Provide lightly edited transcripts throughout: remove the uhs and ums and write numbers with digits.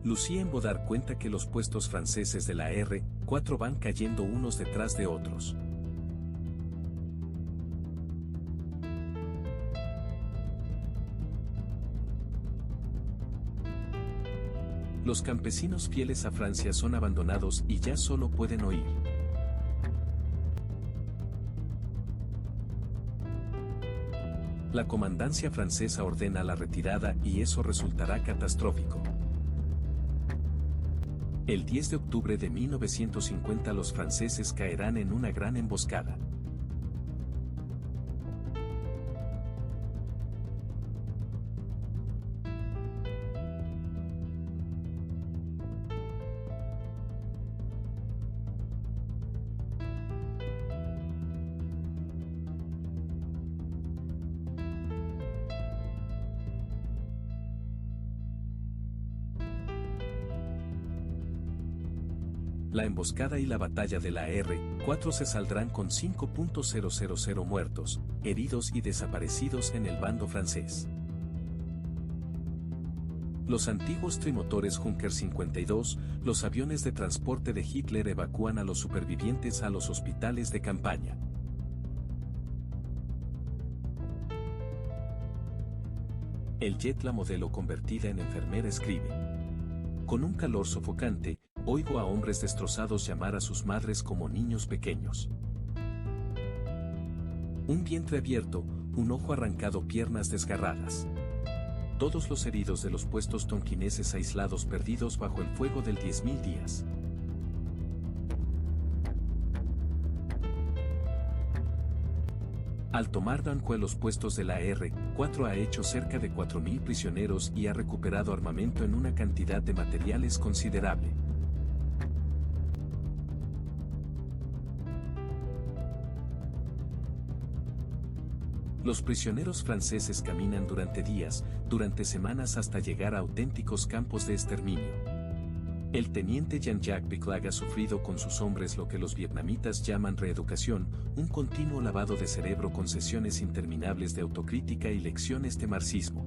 Lucien Bodard cuenta que los puestos franceses de la R-4 van cayendo unos detrás de otros. Los campesinos fieles a Francia son abandonados y ya solo pueden oír. La comandancia francesa ordena la retirada y eso resultará catastrófico. El 10 de octubre de 1950 los franceses caerán en una gran emboscada. La emboscada y la batalla de la R-4 se saldrán con 5.000 muertos, heridos y desaparecidos en el bando francés. Los antiguos trimotores Junker 52, los aviones de transporte de Hitler evacúan a los supervivientes a los hospitales de campaña. El jet la modelo convertida en enfermera escribe: con un calor sofocante, oigo a hombres destrozados llamar a sus madres como niños pequeños. Un vientre abierto, un ojo arrancado, piernas desgarradas. Todos los heridos de los puestos tonquineses aislados perdidos bajo el fuego del 10.000 días. Al tomar Danquois los puestos de la R-4 ha hecho cerca de 4.000 prisioneros y ha recuperado armamento en una cantidad de materiales considerable. Los prisioneros franceses caminan durante días, durante semanas hasta llegar a auténticos campos de exterminio. El teniente Jean-Jacques Biclag ha sufrido con sus hombres lo que los vietnamitas llaman reeducación, un continuo lavado de cerebro con sesiones interminables de autocrítica y lecciones de marxismo.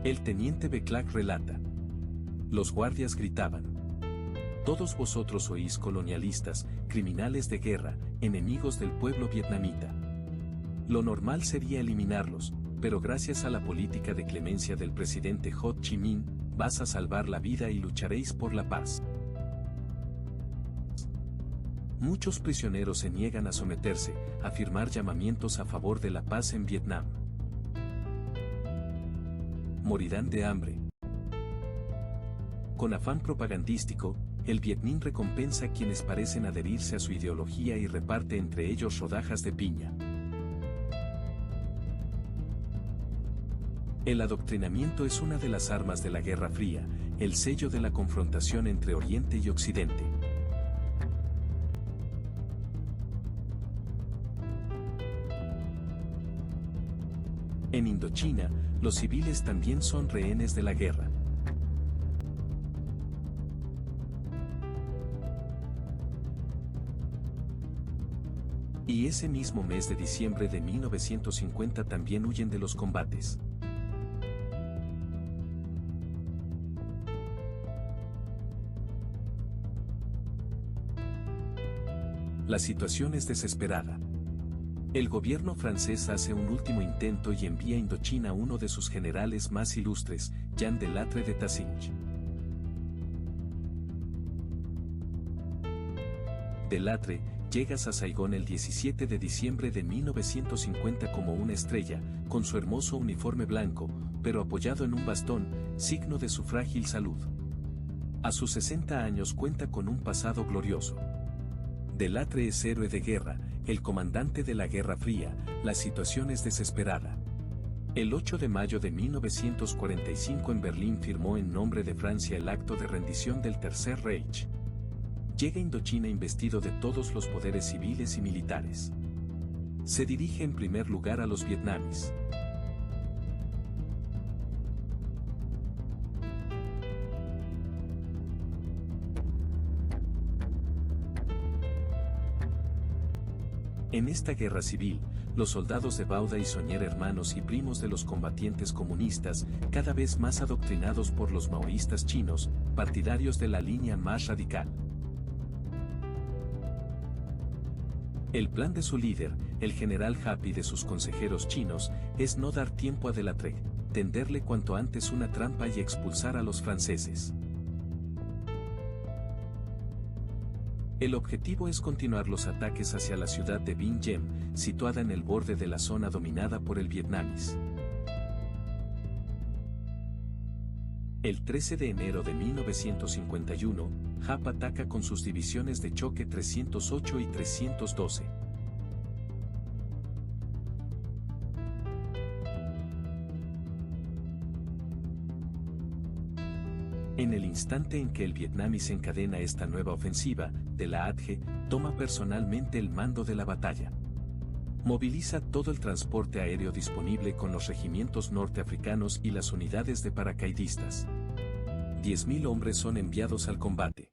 El teniente Biclag relata: los guardias gritaban: todos vosotros sois colonialistas, criminales de guerra, enemigos del pueblo vietnamita. Lo normal sería eliminarlos, pero gracias a la política de clemencia del presidente Ho Chi Minh, vas a salvar la vida y lucharéis por la paz. Muchos prisioneros se niegan a someterse, a firmar llamamientos a favor de la paz en Vietnam. Morirán de hambre. Con afán propagandístico, el Viet Minh recompensa a quienes parecen adherirse a su ideología y reparte entre ellos rodajas de piña. El adoctrinamiento es una de las armas de la Guerra Fría, el sello de la confrontación entre Oriente y Occidente. En Indochina, los civiles también son rehenes de la guerra. Y ese mismo mes de diciembre de 1950 también huyen de los combates. La situación es desesperada. El gobierno francés hace un último intento y envía a Indochina a uno de sus generales más ilustres, Jean de Lattre de Tassinge. De Lattre, llegas a Saigón el 17 de diciembre de 1950 como una estrella, con su hermoso uniforme blanco, pero apoyado en un bastón, signo de su frágil salud. A sus 60 años cuenta con un pasado glorioso. De Lattre es héroe de guerra, el comandante de la Guerra Fría, la situación es desesperada. El 8 de mayo de 1945 en Berlín firmó en nombre de Francia el acto de rendición del Tercer Reich. Llega a Indochina investido de todos los poderes civiles y militares. Se dirige en primer lugar a los vietnamitas. En esta guerra civil, los soldados de Bauda y Sonyer, hermanos y primos de los combatientes comunistas, cada vez más adoctrinados por los maoístas chinos, partidarios de la línea más radical. El plan de su líder, el general Hap, y de sus consejeros chinos, es no dar tiempo a De Latreille, tenderle cuanto antes una trampa y expulsar a los franceses. El objetivo es continuar los ataques hacia la ciudad de Vinh Diem, situada en el borde de la zona dominada por el vietnamís. El 13 de enero de 1951, Hap ataca con sus divisiones de choque 308 y 312. En el instante en que el vietnamís encadena esta nueva ofensiva, De Latreille toma personalmente el mando de la batalla. Moviliza todo el transporte aéreo disponible con los regimientos norteafricanos y las unidades de paracaidistas. 10.000 hombres son enviados al combate.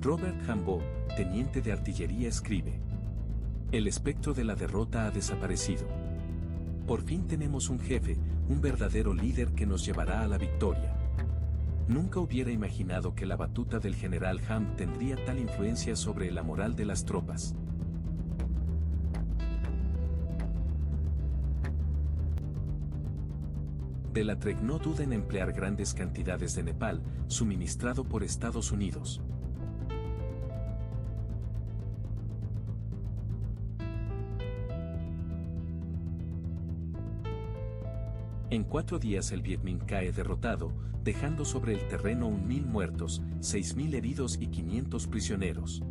Robert Hambaut, teniente de artillería, escribe: el espectro de la derrota ha desaparecido. Por fin tenemos un jefe, un verdadero líder que nos llevará a la victoria. Nunca hubiera imaginado que la batuta del general Ham tendría tal influencia sobre la moral de las tropas. De Latreille no duda en emplear grandes cantidades de napalm, suministrado por Estados Unidos. En 4 días el Viet Minh cae derrotado, dejando sobre el terreno 1.000 muertos, 6.000 heridos y 500 prisioneros.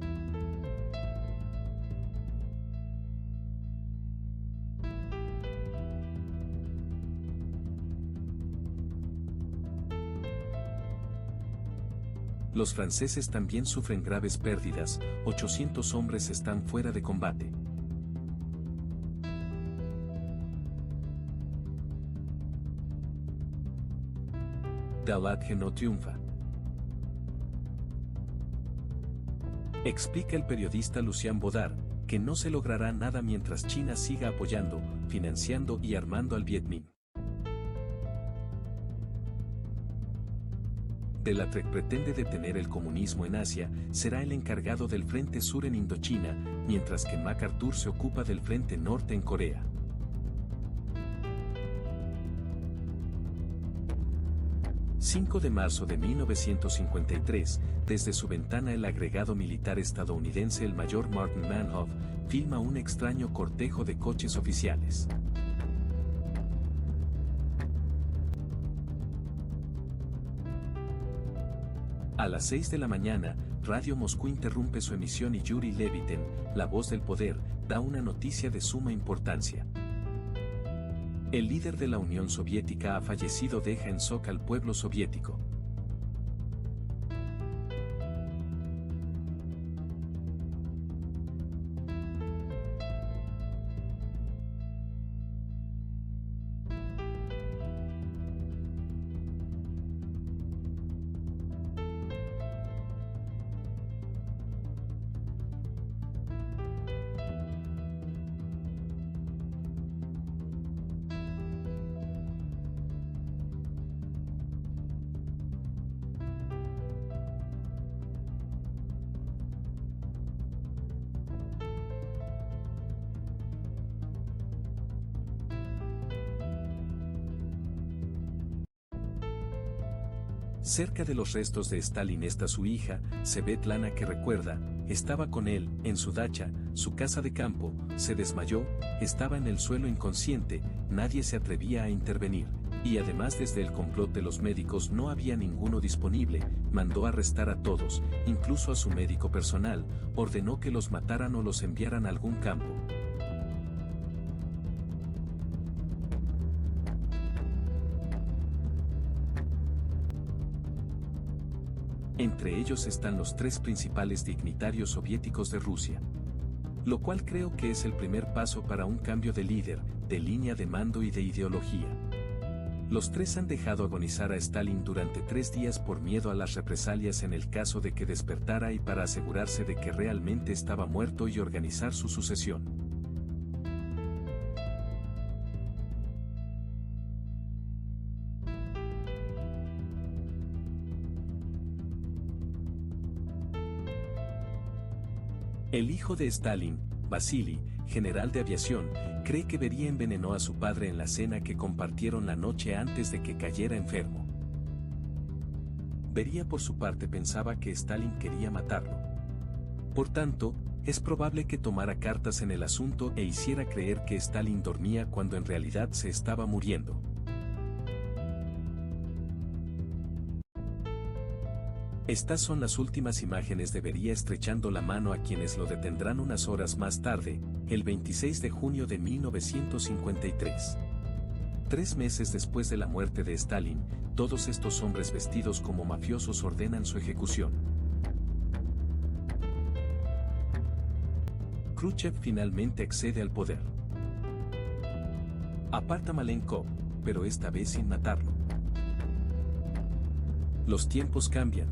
Los franceses también sufren graves pérdidas, 800 hombres están fuera de combate. De Latreille no triunfa. Explica el periodista Lucien Baudard, que no se logrará nada mientras China siga apoyando, financiando y armando al Viet Minh. De Latreille pretende detener el comunismo en Asia, será el encargado del Frente Sur en Indochina, mientras que MacArthur se ocupa del Frente Norte en Corea. El 5 de marzo de 1953, desde su ventana el agregado militar estadounidense el mayor Martin Manahoff filma un extraño cortejo de coches oficiales. A las 6 de la mañana, Radio Moscú interrumpe su emisión y Yuri Levitin, la voz del poder, da una noticia de suma importancia. El líder de la Unión Soviética ha fallecido, deja en shock al pueblo soviético. Cerca de los restos de Stalin está su hija, Svetlana, que recuerda, estaba con él, en su dacha, su casa de campo, se desmayó, estaba en el suelo inconsciente, nadie se atrevía a intervenir, y además desde el complot de los médicos no había ninguno disponible, mandó arrestar a todos, incluso a su médico personal, ordenó que los mataran o los enviaran a algún campo. Entre ellos están los 3 principales dignatarios soviéticos de Rusia. Lo cual creo que es el primer paso para un cambio de líder, de línea de mando y de ideología. Los tres han dejado agonizar a Stalin durante 3 días por miedo a las represalias en el caso de que despertara y para asegurarse de que realmente estaba muerto y organizar su sucesión. El hijo de Stalin, Vasily, general de aviación, cree que Beria envenenó a su padre en la cena que compartieron la noche antes de que cayera enfermo. Beria por su parte pensaba que Stalin quería matarlo. Por tanto, es probable que tomara cartas en el asunto e hiciera creer que Stalin dormía cuando en realidad se estaba muriendo. Estas son las últimas imágenes de Beria estrechando la mano a quienes lo detendrán unas horas más tarde, el 26 de junio de 1953. 3 meses después de la muerte de Stalin, todos estos hombres vestidos como mafiosos ordenan su ejecución. Khrushchev finalmente accede al poder. Aparta a Malenkov, pero esta vez sin matarlo. Los tiempos cambian.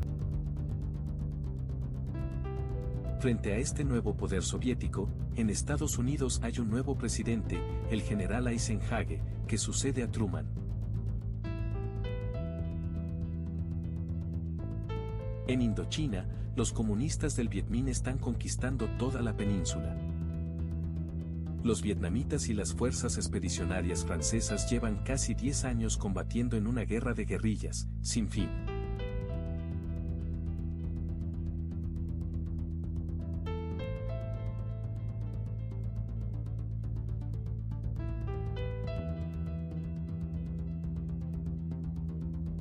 Frente a este nuevo poder soviético, en Estados Unidos hay un nuevo presidente, el general Eisenhower, que sucede a Truman. En Indochina, los comunistas del Viet Minh están conquistando toda la península. Los vietnamitas y las fuerzas expedicionarias francesas llevan casi 10 años combatiendo en una guerra de guerrillas, sin fin.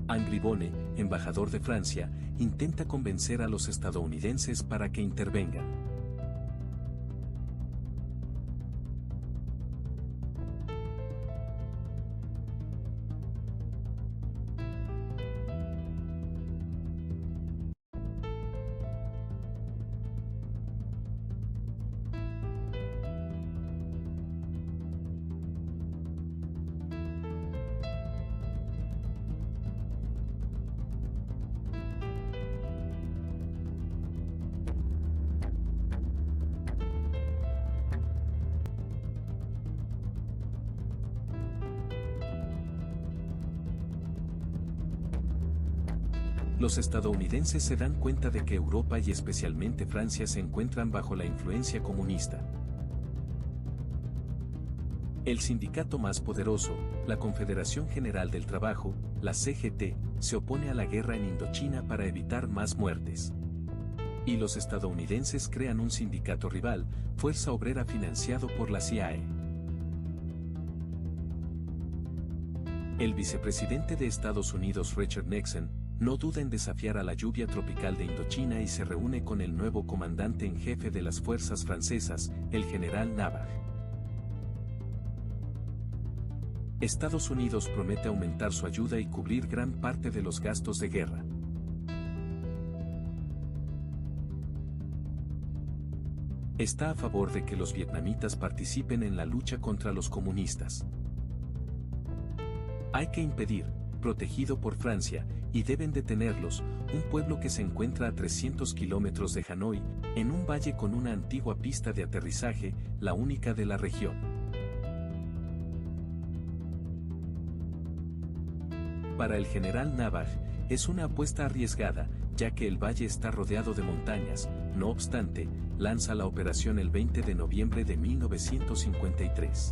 Henri Bonnet, embajador de Francia, intenta convencer a los estadounidenses para que intervengan. Los estadounidenses se dan cuenta de que Europa y especialmente Francia se encuentran bajo la influencia comunista. El sindicato más poderoso, la Confederación General del Trabajo, la CGT, se opone a la guerra en Indochina para evitar más muertes. Y los estadounidenses crean un sindicato rival, Fuerza Obrera financiado por la CIA. El vicepresidente de Estados Unidos Richard Nixon, no duda en desafiar a la lluvia tropical de Indochina y se reúne con el nuevo comandante en jefe de las fuerzas francesas, el general Navag. Estados Unidos promete aumentar su ayuda y cubrir gran parte de los gastos de guerra. Está a favor de que los vietnamitas participen en la lucha contra los comunistas. Hay que impedir, protegido por Francia, y deben detenerlos, un pueblo que se encuentra a 300 kilómetros de Hanoi, en un valle con una antigua pista de aterrizaje, la única de la región. Para el general Navag, es una apuesta arriesgada, ya que el valle está rodeado de montañas, no obstante, lanza la operación el 20 de noviembre de 1953.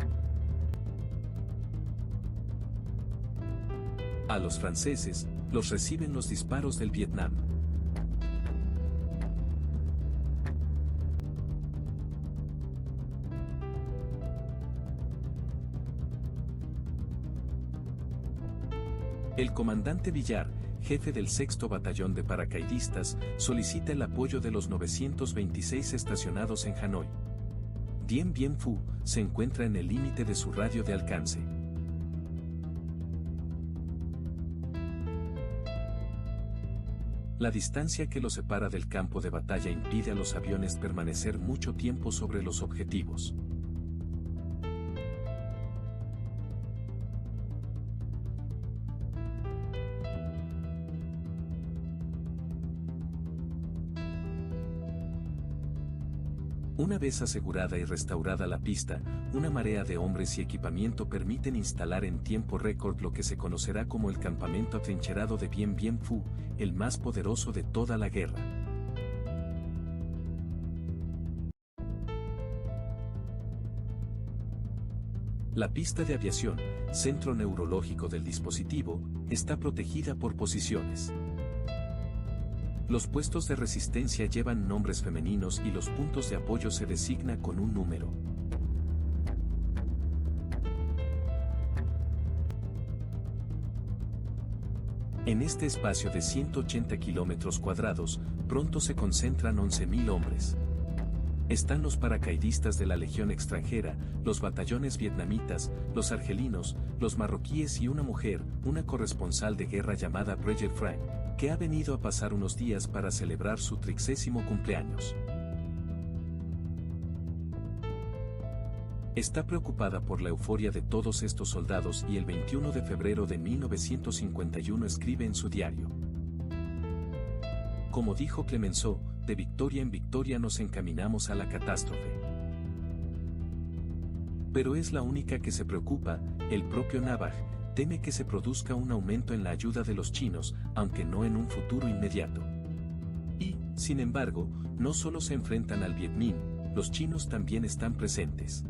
A los franceses, los reciben los disparos del Vietnam. El comandante Villar, jefe del 6º Batallón de Paracaidistas, solicita el apoyo de los 926 estacionados en Hanoi. Dien Bien Phu se encuentra en el límite de su radio de alcance. La distancia que los separa del campo de batalla impide a los aviones permanecer mucho tiempo sobre los objetivos. Una vez asegurada y restaurada la pista, una marea de hombres y equipamiento permiten instalar en tiempo récord lo que se conocerá como el campamento atrincherado de Dien Bien Phu, el más poderoso de toda la guerra. La pista de aviación, centro neurológico del dispositivo, está protegida por posiciones. Los puestos de resistencia llevan nombres femeninos y los puntos de apoyo se designa con un número. En este espacio de 180 kilómetros cuadrados, pronto se concentran 11.000 hombres. Están los paracaidistas de la Legión extranjera, los batallones vietnamitas, los argelinos, los marroquíes y una mujer, una corresponsal de guerra llamada Bridget Frank, que ha venido a pasar unos días para celebrar su 30º cumpleaños. Está preocupada por la euforia de todos estos soldados y el 21 de febrero de 1951 escribe en su diario: como dijo Clemenceau, de victoria en victoria nos encaminamos a la catástrofe. Pero es la única que se preocupa. El propio Navaj teme que se produzca un aumento en la ayuda de los chinos, aunque no en un futuro inmediato. Y, sin embargo, no solo se enfrentan al Viet Minh, los chinos también están presentes.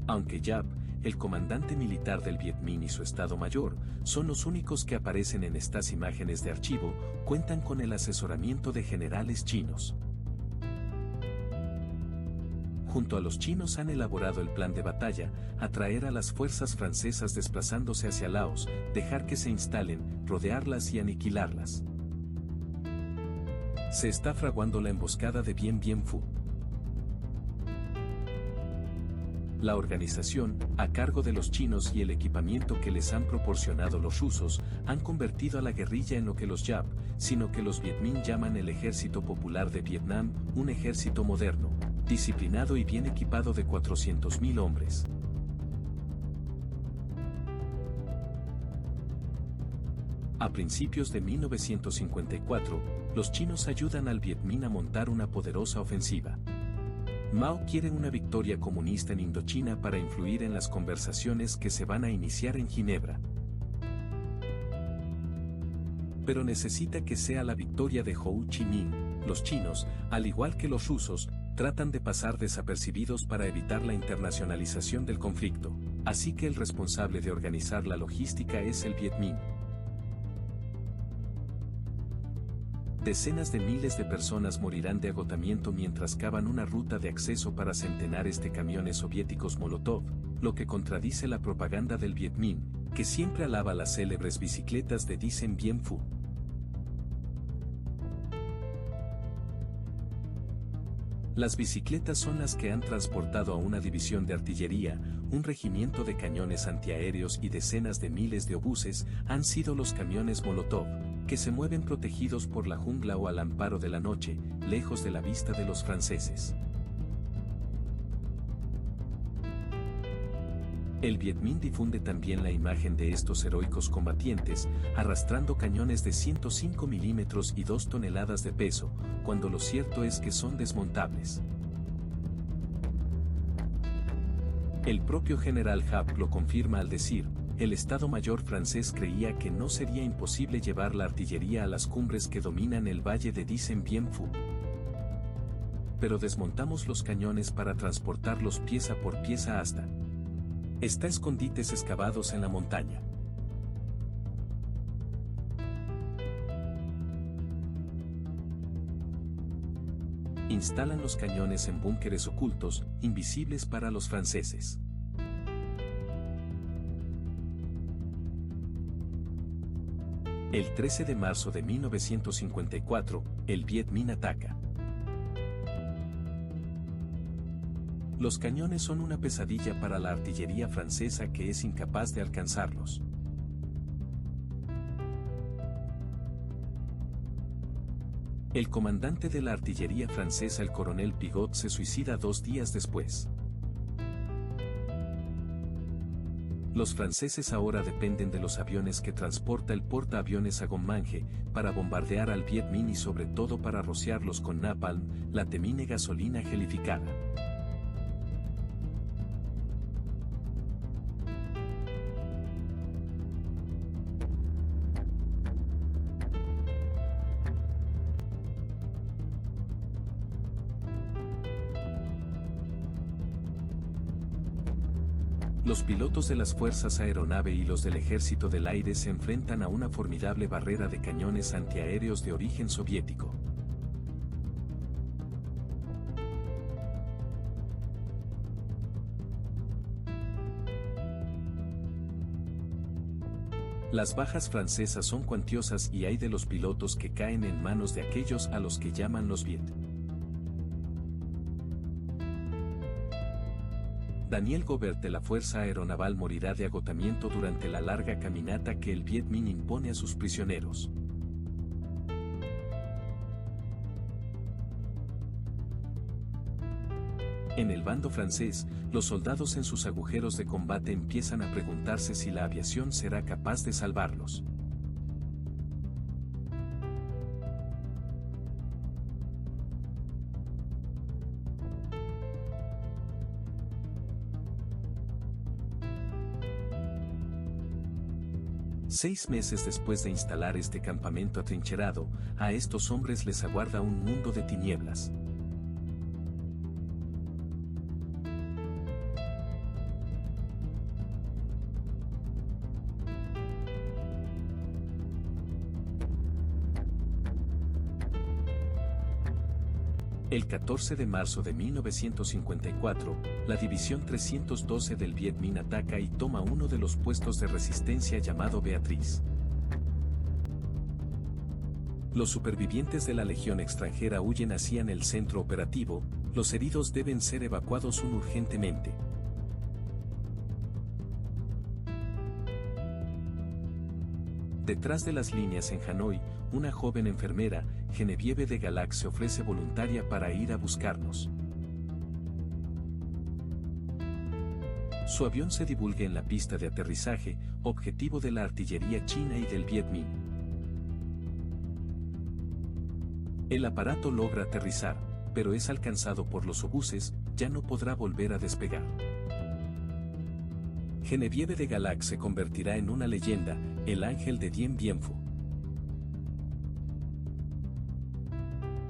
Aunque Giap, el comandante militar del Viet Minh y su Estado Mayor, son los únicos que aparecen en estas imágenes de archivo, cuentan con el asesoramiento de generales chinos. Junto a los chinos han elaborado el plan de batalla, atraer a las fuerzas francesas desplazándose hacia Laos, dejar que se instalen, rodearlas y aniquilarlas. Se está fraguando la emboscada de Dien Bien Phu. La organización, a cargo de los chinos y el equipamiento que les han proporcionado los rusos, han convertido a la guerrilla en lo que los Giap, sino que los Viet Minh llaman el Ejército Popular de Vietnam, un ejército moderno, disciplinado y bien equipado de 400.000 hombres. A principios de 1954, los chinos ayudan al Viet Minh a montar una poderosa ofensiva. Mao quiere una victoria comunista en Indochina para influir en las conversaciones que se van a iniciar en Ginebra. Pero necesita que sea la victoria de Ho Chi Minh. Los chinos, al igual que los rusos, tratan de pasar desapercibidos para evitar la internacionalización del conflicto, así que el responsable de organizar la logística es el Viet Minh. Decenas de miles de personas morirán de agotamiento mientras cavan una ruta de acceso para centenares de camiones soviéticos Molotov, lo que contradice la propaganda del Viet Minh, que siempre alaba las célebres bicicletas de Dien Bien Phu. Las bicicletas son las que han transportado a una división de artillería, un regimiento de cañones antiaéreos y decenas de miles de obuses han sido los camiones Molotov, que se mueven protegidos por la jungla o al amparo de la noche, lejos de la vista de los franceses. El Viet Minh difunde también la imagen de estos heroicos combatientes, arrastrando cañones de 105 milímetros y 2 toneladas de peso, cuando lo cierto es que son desmontables. El propio general Giap lo confirma al decir: el Estado Mayor francés creía que no sería imposible llevar la artillería a las cumbres que dominan el valle de Dien Bien Phu. Pero desmontamos los cañones para transportarlos pieza por pieza hasta escondites excavados en la montaña. Instalan los cañones en búnkeres ocultos, invisibles para los franceses. El 13 de marzo de 1954, el Viet Minh ataca. Los cañones son una pesadilla para la artillería francesa que es incapaz de alcanzarlos. El comandante de la artillería francesa, el coronel Pigot, se suicida 2 días después. Los franceses ahora dependen de los aviones que transporta el portaaviones Sagon-Mange para bombardear al Viet Minh y sobre todo para rociarlos con napalm, la temible gasolina gelificada. Los pilotos de las Fuerzas Aeronave y los del Ejército del Aire se enfrentan a una formidable barrera de cañones antiaéreos de origen soviético. Las bajas francesas son cuantiosas y hay de los pilotos que caen en manos de aquellos a los que llaman los Viet. Daniel Gobert de la Fuerza Aeronaval morirá de agotamiento durante la larga caminata que el Viet Minh impone a sus prisioneros. En el bando francés, los soldados en sus agujeros de combate empiezan a preguntarse si la aviación será capaz de salvarlos. Seis meses después de instalar este campamento atrincherado, a estos hombres les aguarda un mundo de tinieblas. El 14 de marzo de 1954, la División 312 del Viet Minh ataca y toma uno de los puestos de resistencia llamado Beatriz. Los supervivientes de la Legión extranjera huyen hacia el centro operativo, los heridos deben ser evacuados urgentemente. Detrás de las líneas en Hanoi, una joven enfermera, Genevieve de Galax, se ofrece voluntaria para ir a buscarnos. Su avión se divulga en la pista de aterrizaje, objetivo de la artillería china y del Viet Minh. El aparato logra aterrizar, pero es alcanzado por los obuses, ya no podrá volver a despegar. Genevieve de Galax se convertirá en una leyenda, el ángel de Dien Bien Phu.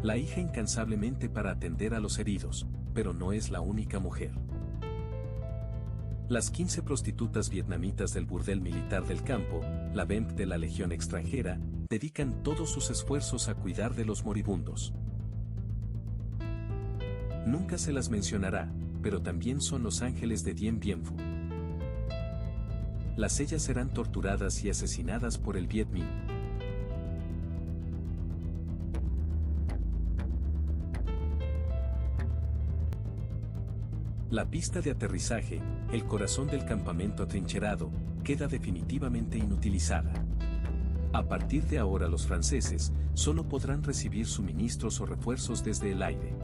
La hija incansablemente para atender a los heridos, pero no es la única mujer. Las 15 prostitutas vietnamitas del burdel militar del campo, la VEMP de la Legión extranjera, dedican todos sus esfuerzos a cuidar de los moribundos. Nunca se las mencionará, pero también son los ángeles de Dien Bien Phu. Las ellas serán torturadas y asesinadas por el Viet Minh. La pista de aterrizaje, el corazón del campamento atrincherado, queda definitivamente inutilizada. A partir de ahora los franceses solo podrán recibir suministros o refuerzos desde el aire.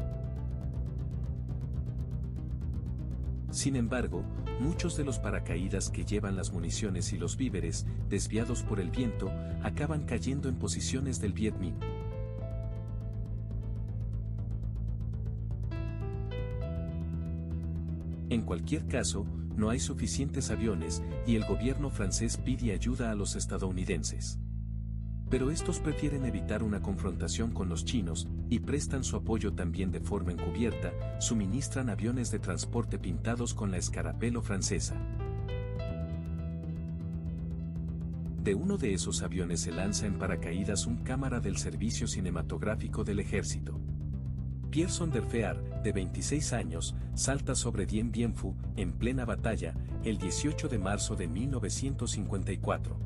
Sin embargo, muchos de los paracaídas que llevan las municiones y los víveres, desviados por el viento, acaban cayendo en posiciones del Viet Minh. En cualquier caso, no hay suficientes aviones y el gobierno francés pide ayuda a los estadounidenses. Pero estos prefieren evitar una confrontación con los chinos y prestan su apoyo también de forma encubierta, suministran aviones de transporte pintados con la escarapelo francesa. De uno de esos aviones se lanza en paracaídas un cámara del servicio cinematográfico del ejército. Pierre Sonderfear, de 26 años, salta sobre Dien Bien Phu, en plena batalla, el 18 de marzo de 1954.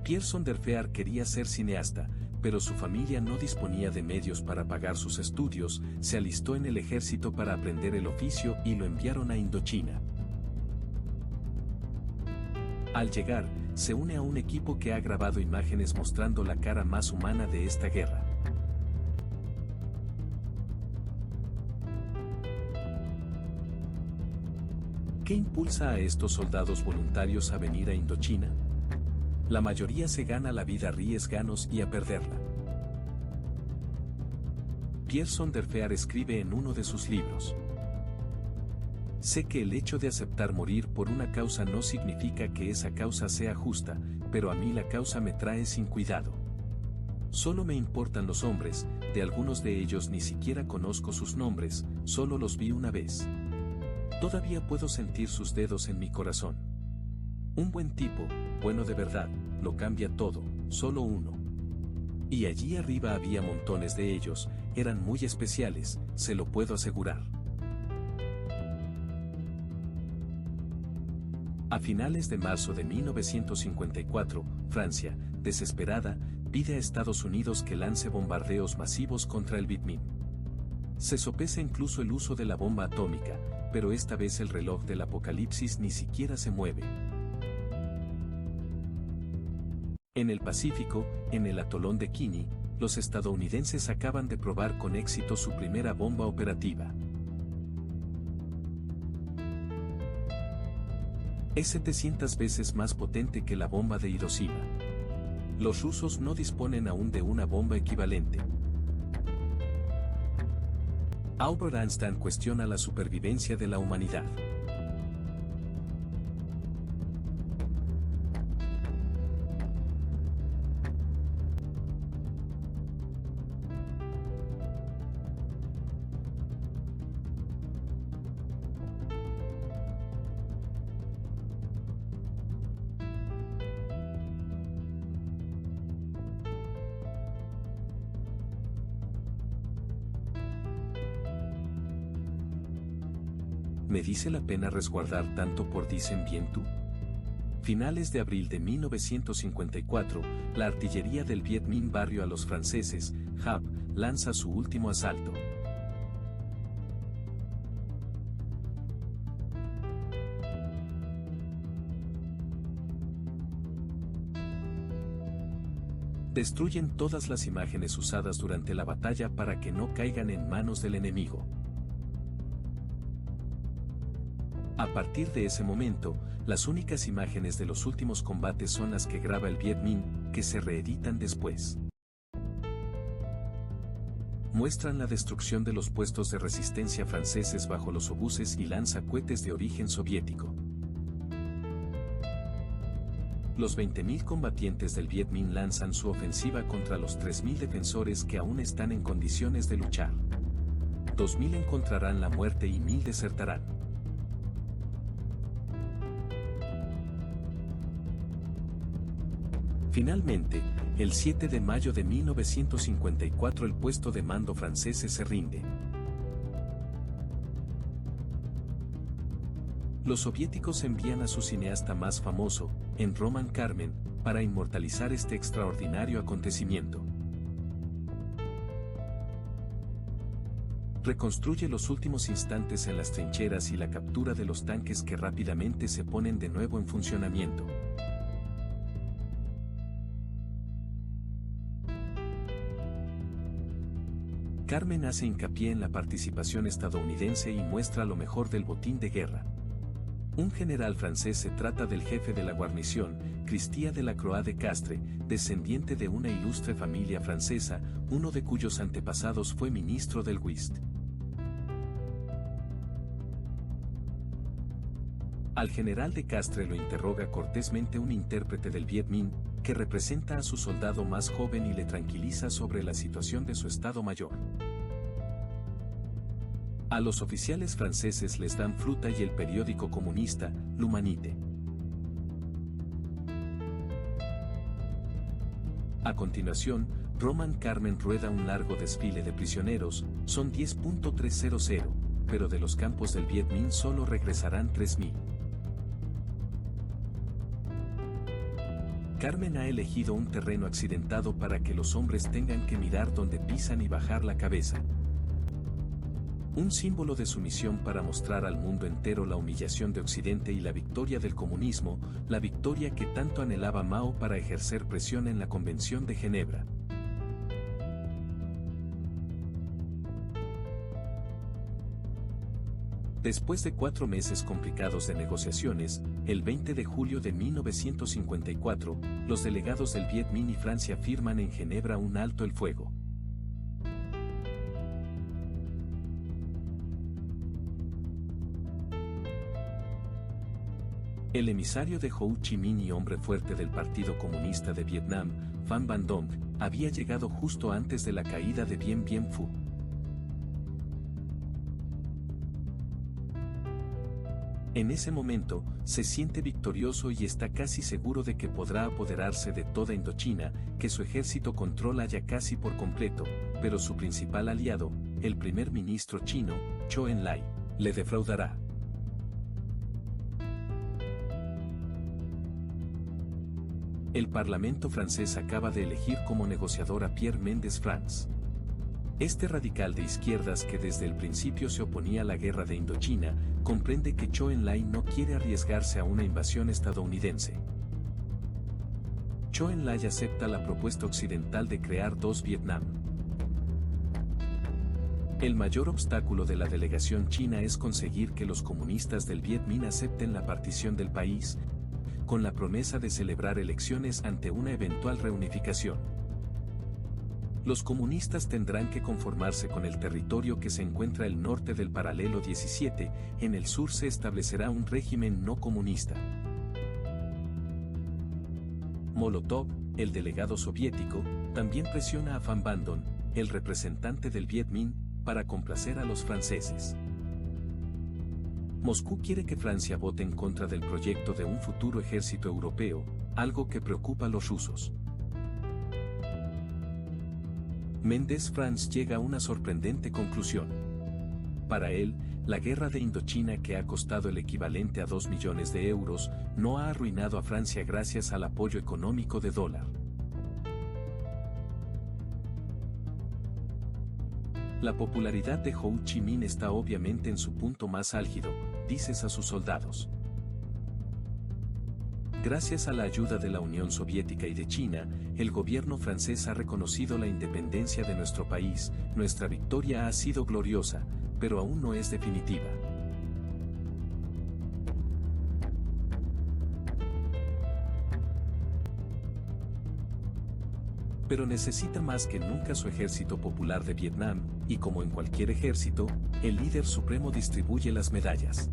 Pierre Sonderfear quería ser cineasta, pero su familia no disponía de medios para pagar sus estudios, se alistó en el ejército para aprender el oficio y lo enviaron a Indochina. Al llegar, se une a un equipo que ha grabado imágenes mostrando la cara más humana de esta guerra. ¿Qué impulsa a estos soldados voluntarios a venir a Indochina? La mayoría se gana la vida a riesganos y a perderla. Pierre Sonderfear escribe en uno de sus libros: sé que el hecho de aceptar morir por una causa no significa que esa causa sea justa, pero a mí la causa me trae sin cuidado. Solo me importan los hombres, de algunos de ellos ni siquiera conozco sus nombres, solo los vi una vez. Todavía puedo sentir sus dedos en mi corazón. Un buen tipo, bueno de verdad, lo cambia todo, solo uno. Y allí arriba había montones de ellos, eran muy especiales, se lo puedo asegurar. A finales de marzo de 1954, Francia, desesperada, pide a Estados Unidos que lance bombardeos masivos contra el Vietminh. Se sopesa incluso el uso de la bomba atómica, pero esta vez el reloj del apocalipsis ni siquiera se mueve. En el Pacífico, en el atolón de Kini, los estadounidenses acaban de probar con éxito su primera bomba operativa. Es 700 veces más potente que la bomba de Hiroshima. Los rusos no disponen aún de una bomba equivalente. Albert Einstein cuestiona la supervivencia de la humanidad. ¿Me dice la pena resguardar tanto por Dicen bien tú? Finales de abril de 1954, la artillería del Viet Minh barrió a los franceses, Hap lanza su último asalto. Destruyen todas las imágenes usadas durante la batalla para que no caigan en manos del enemigo. A partir de ese momento, las únicas imágenes de los últimos combates son las que graba el Viet Minh, que se reeditan después. Muestran la destrucción de los puestos de resistencia franceses bajo los obuses y lanzacohetes de origen soviético. Los 20.000 combatientes del Viet Minh lanzan su ofensiva contra los 3.000 defensores que aún están en condiciones de luchar. 2.000 encontrarán la muerte y 1.000 desertarán. Finalmente, el 7 de mayo de 1954 el puesto de mando francés se rinde. Los soviéticos envían a su cineasta más famoso, en Roman Carmen, para inmortalizar este extraordinario acontecimiento. Reconstruye los últimos instantes en las trincheras y la captura de los tanques que rápidamente se ponen de nuevo en funcionamiento. Carmen hace hincapié en la participación estadounidense y muestra lo mejor del botín de guerra. Un general francés se trata del jefe de la guarnición, Christian de la Croix de Castres, descendiente de una ilustre familia francesa, uno de cuyos antepasados fue ministro del Whist. Al general de Castres lo interroga cortésmente un intérprete del Viet Minh, que representa a su soldado más joven y le tranquiliza sobre la situación de su estado mayor. A los oficiales franceses les dan fruta y el periódico comunista, L'Humanité. A continuación, Roman Carmen rueda un largo desfile de prisioneros, son 10.300, pero de los campos del Viet Minh solo regresarán 3.000. Carmen ha elegido un terreno accidentado para que los hombres tengan que mirar donde pisan y bajar la cabeza. Un símbolo de sumisión para mostrar al mundo entero la humillación de Occidente y la victoria del comunismo, la victoria que tanto anhelaba Mao para ejercer presión en la Convención de Ginebra. Después de 4 meses complicados de negociaciones, el 20 de julio de 1954, los delegados del Viet Minh y Francia firman en Ginebra un alto el fuego. El emisario de Ho Chi Minh y hombre fuerte del Partido Comunista de Vietnam, Pham Van Dong, había llegado justo antes de la caída de Dien Bien Phu. En ese momento, se siente victorioso y está casi seguro de que podrá apoderarse de toda Indochina, que su ejército controla ya casi por completo, pero su principal aliado, el primer ministro chino, Zhou Enlai, le defraudará. El Parlamento francés acaba de elegir como negociador a Pierre Mendès France. Este radical de izquierdas que desde el principio se oponía a la guerra de Indochina, comprende que Zhou Enlai no quiere arriesgarse a una invasión estadounidense. Zhou Enlai acepta la propuesta occidental de crear dos Vietnam. El mayor obstáculo de la delegación china es conseguir que los comunistas del Viet Minh acepten la partición del país, con la promesa de celebrar elecciones ante una eventual reunificación. Los comunistas tendrán que conformarse con el territorio que se encuentra al norte del paralelo 17, en el sur se establecerá un régimen no comunista. Molotov, el delegado soviético, también presiona a Pham Van Dong, el representante del Viet Minh, para complacer a los franceses. Moscú quiere que Francia vote en contra del proyecto de un futuro ejército europeo, algo que preocupa a los rusos. Mendès France llega a una sorprendente conclusión. Para él, la guerra de Indochina que ha costado el equivalente a 2 millones de euros, no ha arruinado a Francia gracias al apoyo económico de dólar. La popularidad de Ho Chi Minh está obviamente en su punto más álgido, dices a sus soldados. Gracias a la ayuda de la Unión Soviética y de China, el gobierno francés ha reconocido la independencia de nuestro país, nuestra victoria ha sido gloriosa, pero aún no es definitiva. Pero necesita más que nunca su ejército popular de Vietnam, y como en cualquier ejército, el líder supremo distribuye las medallas.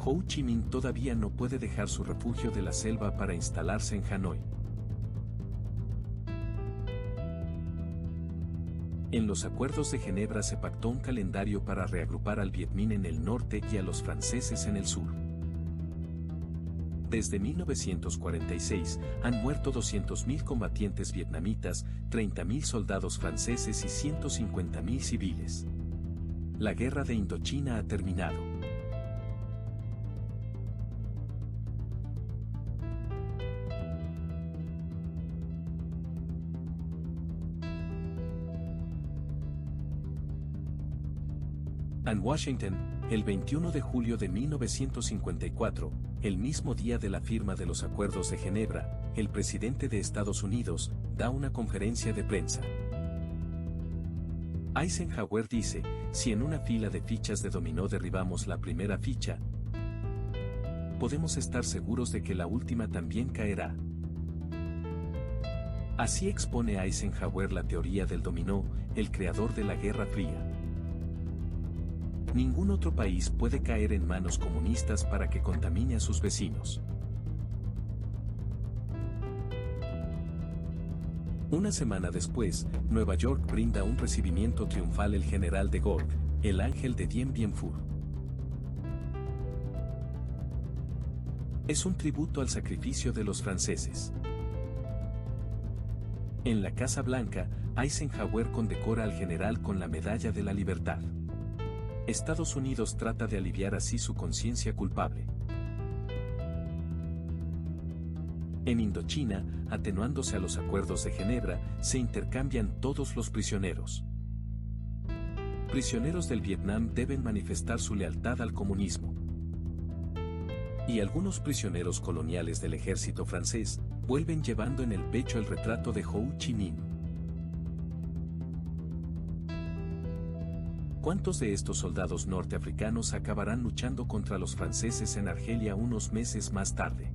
Ho Chi Minh todavía no puede dejar su refugio de la selva para instalarse en Hanoi. En los acuerdos de Ginebra se pactó un calendario para reagrupar al Viet Minh en el norte y a los franceses en el sur. Desde 1946, han muerto 200.000 combatientes vietnamitas, 30.000 soldados franceses y 150.000 civiles. La guerra de Indochina ha terminado. En Washington, el 21 de julio de 1954, el mismo día de la firma de los Acuerdos de Ginebra, el presidente de Estados Unidos da una conferencia de prensa. Eisenhower dice, si en una fila de fichas de dominó derribamos la primera ficha, podemos estar seguros de que la última también caerá. Así expone Eisenhower la teoría del dominó, el creador de la Guerra Fría. Ningún otro país puede caer en manos comunistas para que contamine a sus vecinos. Una semana después, Nueva York brinda un recibimiento triunfal el general de Gaulle, el ángel de Dien Bien Phu. Es un tributo al sacrificio de los franceses. En la Casa Blanca, Eisenhower condecora al general con la Medalla de la Libertad. Estados Unidos trata de aliviar así su conciencia culpable. En Indochina, atenuándose a los acuerdos de Ginebra, se intercambian todos los prisioneros. Prisioneros del Vietnam deben manifestar su lealtad al comunismo. Y algunos prisioneros coloniales del ejército francés vuelven llevando en el pecho el retrato de Ho Chi Minh. ¿Cuántos de estos soldados norteafricanos acabarán luchando contra los franceses en Argelia unos meses más tarde?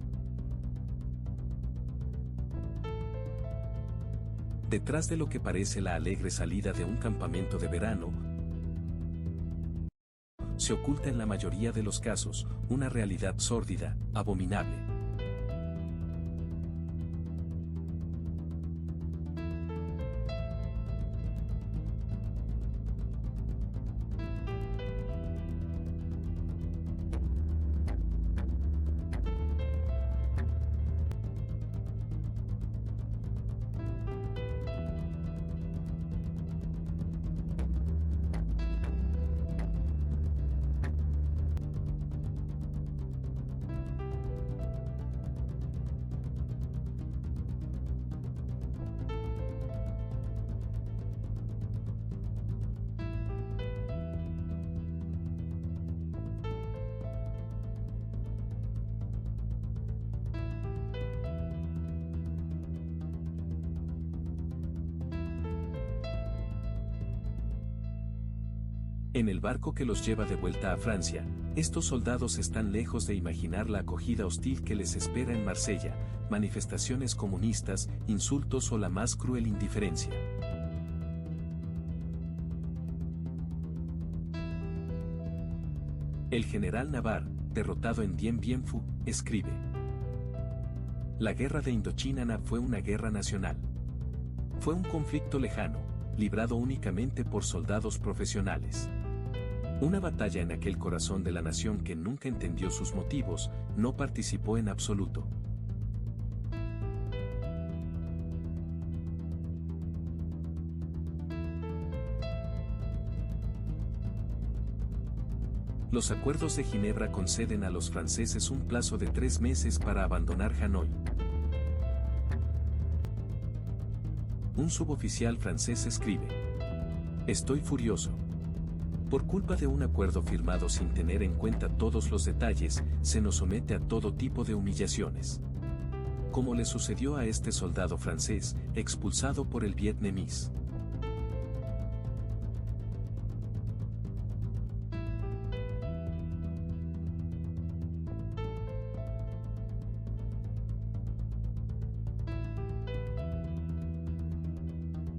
Detrás de lo que parece la alegre salida de un campamento de verano, se oculta en la mayoría de los casos una realidad sórdida, abominable. En el barco que los lleva de vuelta a Francia, estos soldados están lejos de imaginar la acogida hostil que les espera en Marsella, manifestaciones comunistas, insultos o la más cruel indiferencia. El general Navarre, derrotado en Dien Bien Phu, escribe: La guerra de Indochina no fue una guerra nacional. Fue un conflicto lejano, librado únicamente por soldados profesionales. Una batalla en aquel corazón de la nación que nunca entendió sus motivos, no participó en absoluto. Los acuerdos de Ginebra conceden a los franceses un plazo de 3 meses para abandonar Hanoi. Un suboficial francés escribe: Estoy furioso. Por culpa de un acuerdo firmado sin tener en cuenta todos los detalles, se nos somete a todo tipo de humillaciones. Como le sucedió a este soldado francés, expulsado por el vietnamís.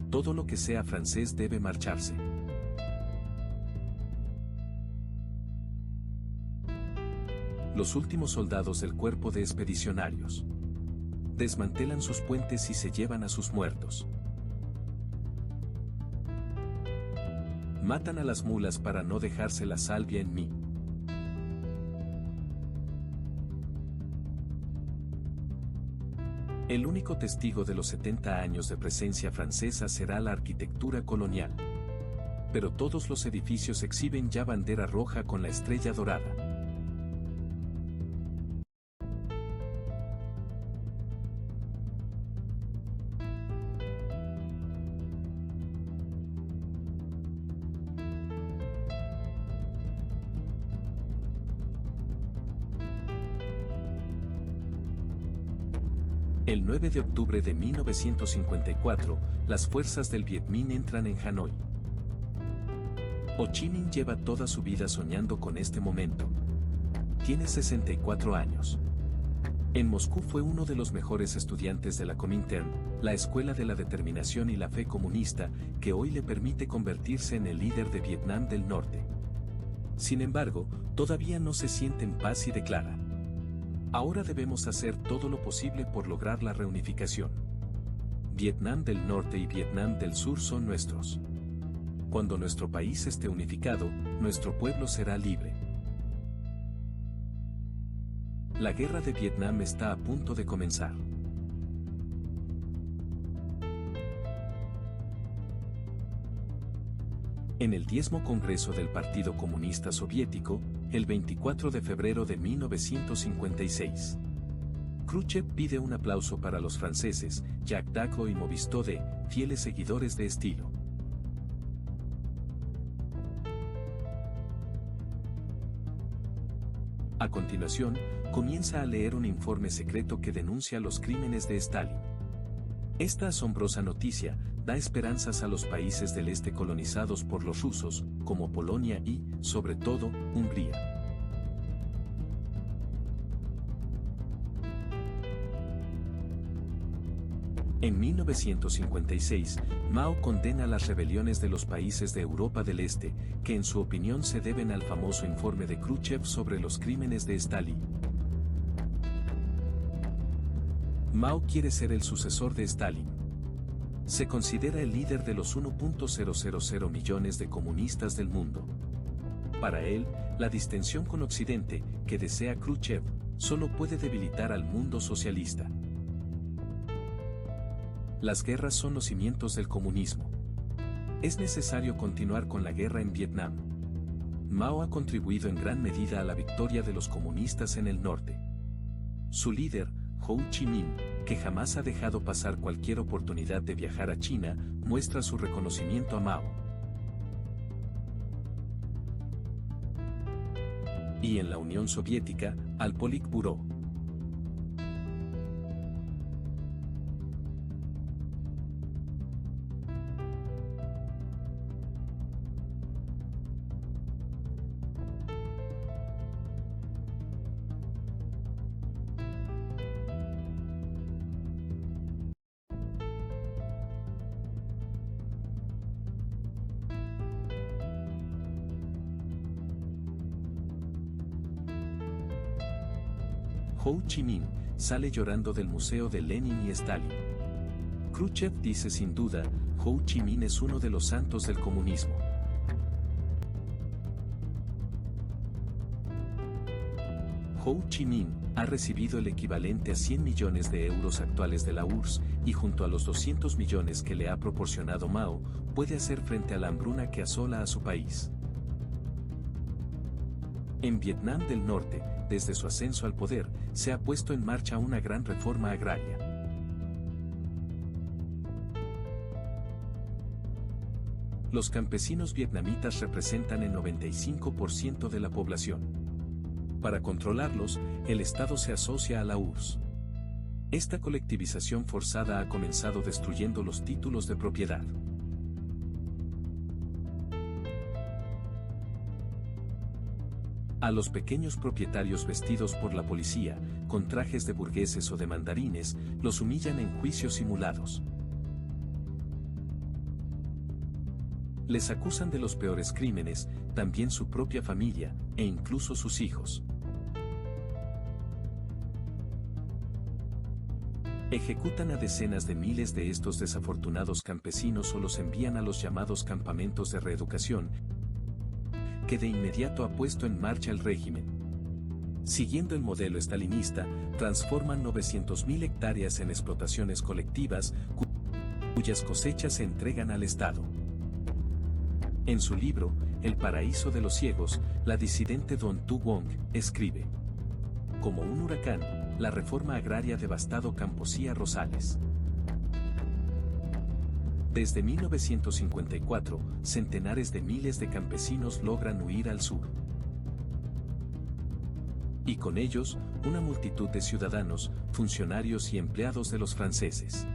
Todo lo que sea francés debe marcharse. Los últimos soldados del cuerpo de expedicionarios desmantelan sus puentes y se llevan a sus muertos. Matan a las mulas para no dejarse la salvia en mí. El único testigo de los 70 años de presencia francesa será la arquitectura colonial. Pero todos los edificios exhiben ya bandera roja con la estrella dorada. El 9 de octubre de 1954, las fuerzas del Viet Minh entran en Hanoi. Ho Chi Minh lleva toda su vida soñando con este momento. Tiene 64 años. En Moscú fue uno de los mejores estudiantes de la Comintern, la escuela de la determinación y la fe comunista, que hoy le permite convertirse en el líder de Vietnam del Norte. Sin embargo, todavía no se siente en paz y declara: Ahora debemos hacer todo lo posible por lograr la reunificación. Vietnam del Norte y Vietnam del Sur son nuestros. Cuando nuestro país esté unificado, nuestro pueblo será libre. La guerra de Vietnam está a punto de comenzar. En el 10º Congreso del Partido Comunista Soviético, el 24 de febrero de 1956. Khrushchev pide un aplauso para los franceses, Jacques Dacro y Movistode, fieles seguidores de estilo. A continuación, comienza a leer un informe secreto que denuncia los crímenes de Stalin. Esta asombrosa noticia da esperanzas a los países del este colonizados por los rusos, como Polonia y, sobre todo, Hungría. En 1956, Mao condena las rebeliones de los países de Europa del Este, que en su opinión se deben al famoso informe de Khrushchev sobre los crímenes de Stalin. Mao quiere ser el sucesor de Stalin. Se considera el líder de los 1.000 millones de comunistas del mundo. Para él, la distensión con Occidente, que desea Khrushchev, solo puede debilitar al mundo socialista. Las guerras son los cimientos del comunismo. Es necesario continuar con la guerra en Vietnam. Mao ha contribuido en gran medida a la victoria de los comunistas en el norte. Su líder, Ho Chi Minh, que jamás ha dejado pasar cualquier oportunidad de viajar a China, muestra su reconocimiento a Mao. Y en la Unión Soviética, al Politburó. Ho Chi Minh sale llorando del museo de Lenin y Stalin. Khrushchev dice sin duda, Ho Chi Minh es uno de los santos del comunismo. Ho Chi Minh ha recibido el equivalente a 100 millones de euros actuales de la URSS, y junto a los 200 millones que le ha proporcionado Mao, puede hacer frente a la hambruna que asola a su país. En Vietnam del Norte, desde su ascenso al poder, se ha puesto en marcha una gran reforma agraria. Los campesinos vietnamitas representan el 95% de la población. Para controlarlos, el Estado se asocia a la URSS. Esta colectivización forzada ha comenzado destruyendo los títulos de propiedad. A los pequeños propietarios vestidos por la policía, con trajes de burgueses o de mandarines, los humillan en juicios simulados. Les acusan de los peores crímenes, también su propia familia, e incluso sus hijos. Ejecutan a decenas de miles de estos desafortunados campesinos o los envían a los llamados campamentos de reeducación, que de inmediato ha puesto en marcha el régimen. Siguiendo el modelo estalinista, transforman 900.000 hectáreas en explotaciones colectivas, cuyas cosechas se entregan al Estado. En su libro, El paraíso de los ciegos, la disidente Don Tu Wong escribe: como un huracán, la reforma agraria ha devastado campos y arrozales. Desde 1954, centenares de miles de campesinos logran huir al sur. Y con ellos, una multitud de ciudadanos, funcionarios y empleados de los franceses.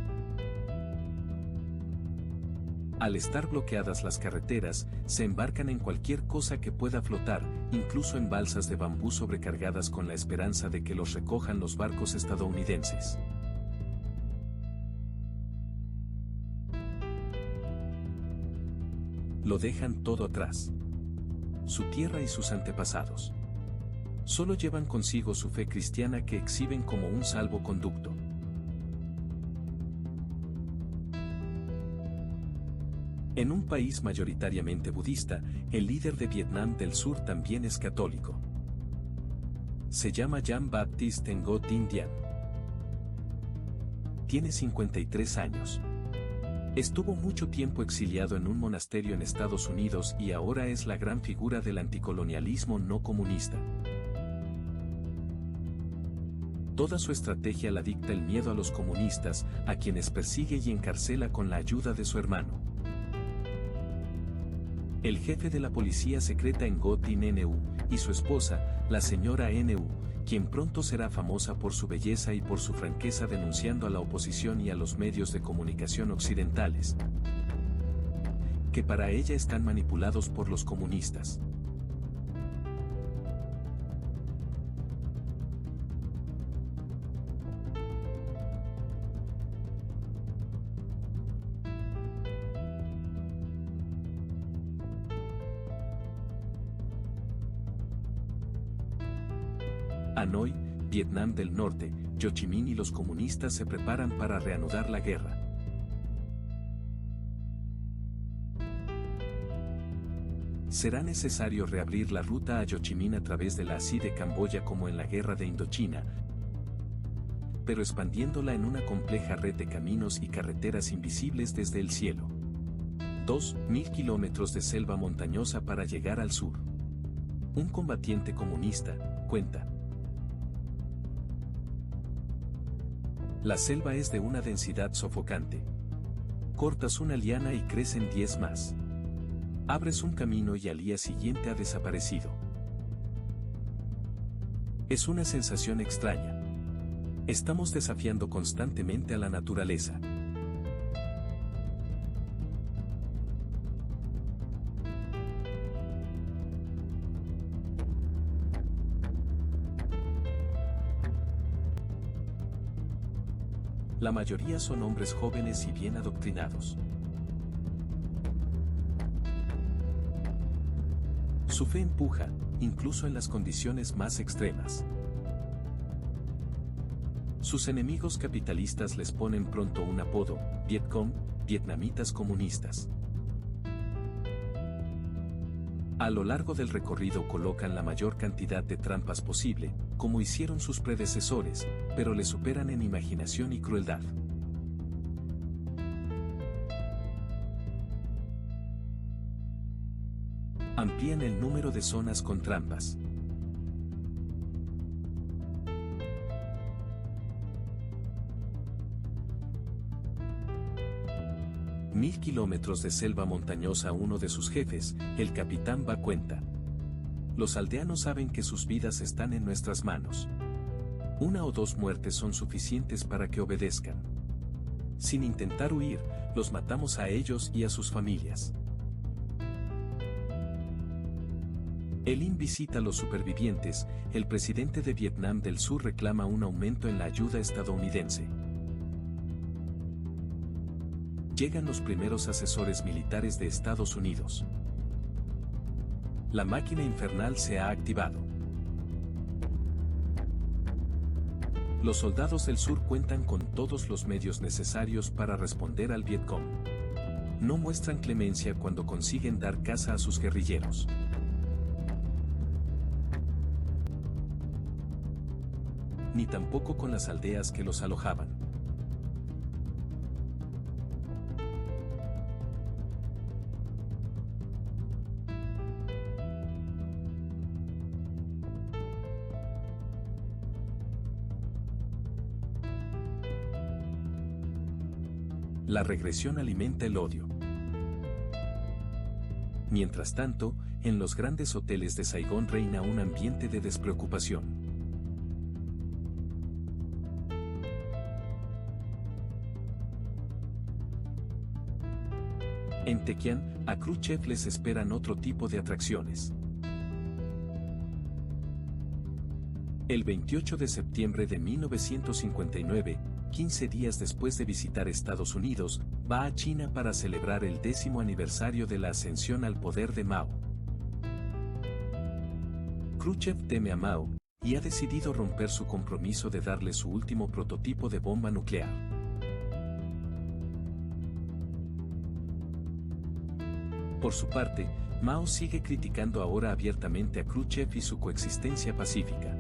Al estar bloqueadas las carreteras, se embarcan en cualquier cosa que pueda flotar, incluso en balsas de bambú sobrecargadas con la esperanza de que los recojan los barcos estadounidenses. Lo dejan todo atrás. Su tierra y sus antepasados. Solo llevan consigo su fe cristiana que exhiben como un salvoconducto. En un país mayoritariamente budista, el líder de Vietnam del Sur también es católico. Se llama Jean-Baptiste Ngo Dinh Diem. Tiene 53 años. Estuvo mucho tiempo exiliado en un monasterio en Estados Unidos y ahora es la gran figura del anticolonialismo no comunista. Toda su estrategia la dicta el miedo a los comunistas, a quienes persigue y encarcela con la ayuda de su hermano. El jefe de la policía secreta Ngo Dinh Nhu, y su esposa, la señora Nhu, quien pronto será famosa por su belleza y por su franqueza denunciando a la oposición y a los medios de comunicación occidentales, que para ella están manipulados por los comunistas. Hanoi, Vietnam del Norte, Ho Chi Minh y los comunistas se preparan para reanudar la guerra. Será necesario reabrir la ruta a Ho Chi Minh a través de la ASI de Camboya como en la guerra de Indochina, pero expandiéndola en una compleja red de caminos y carreteras invisibles desde el cielo. 2.000 kilómetros de selva montañosa para llegar al sur. Un combatiente comunista, cuenta. La selva es de una densidad sofocante. Cortas una liana y crecen 10 más. Abres un camino y al día siguiente ha desaparecido. Es una sensación extraña. Estamos desafiando constantemente a la naturaleza. La mayoría son hombres jóvenes y bien adoctrinados. Su fe empuja, incluso en las condiciones más extremas. Sus enemigos capitalistas les ponen pronto un apodo, Vietcong, vietnamitas comunistas. A lo largo del recorrido colocan la mayor cantidad de trampas posible, como hicieron sus predecesores, pero le superan en imaginación y crueldad. Amplían el número de zonas con trampas. Mil kilómetros de selva montañosa. Uno de sus jefes, el capitán Ba cuenta. Los aldeanos saben que sus vidas están en nuestras manos. 1 o 2 muertes son suficientes para que obedezcan. Sin intentar huir, los matamos a ellos y a sus familias. Elin visita a los supervivientes. El presidente de Vietnam del Sur reclama un aumento en la ayuda estadounidense. Llegan los primeros asesores militares de Estados Unidos. La máquina infernal se ha activado. Los soldados del sur cuentan con todos los medios necesarios para responder al Vietcong. No muestran clemencia cuando consiguen dar caza a sus guerrilleros. Ni tampoco con las aldeas que los alojaban. La regresión alimenta el odio. Mientras tanto, en los grandes hoteles de Saigón reina un ambiente de despreocupación. En Tequian, a Khrushchev les esperan otro tipo de atracciones. El 28 de septiembre de 1959, 15 días después de visitar Estados Unidos, va a China para celebrar el 10º aniversario de la ascensión al poder de Mao. Khrushchev teme a Mao, y ha decidido romper su compromiso de darle su último prototipo de bomba nuclear. Por su parte, Mao sigue criticando ahora abiertamente a Khrushchev y su coexistencia pacífica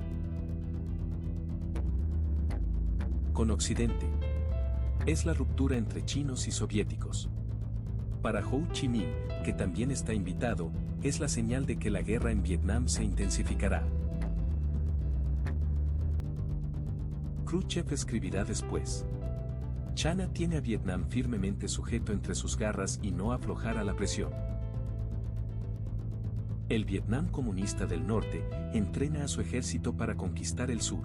con Occidente. Es la ruptura entre chinos y soviéticos. Para Ho Chi Minh, que también está invitado, es la señal de que la guerra en Vietnam se intensificará. Khrushchev escribirá después. China tiene a Vietnam firmemente sujeto entre sus garras y no aflojará la presión. El Vietnam comunista del norte entrena a su ejército para conquistar el sur.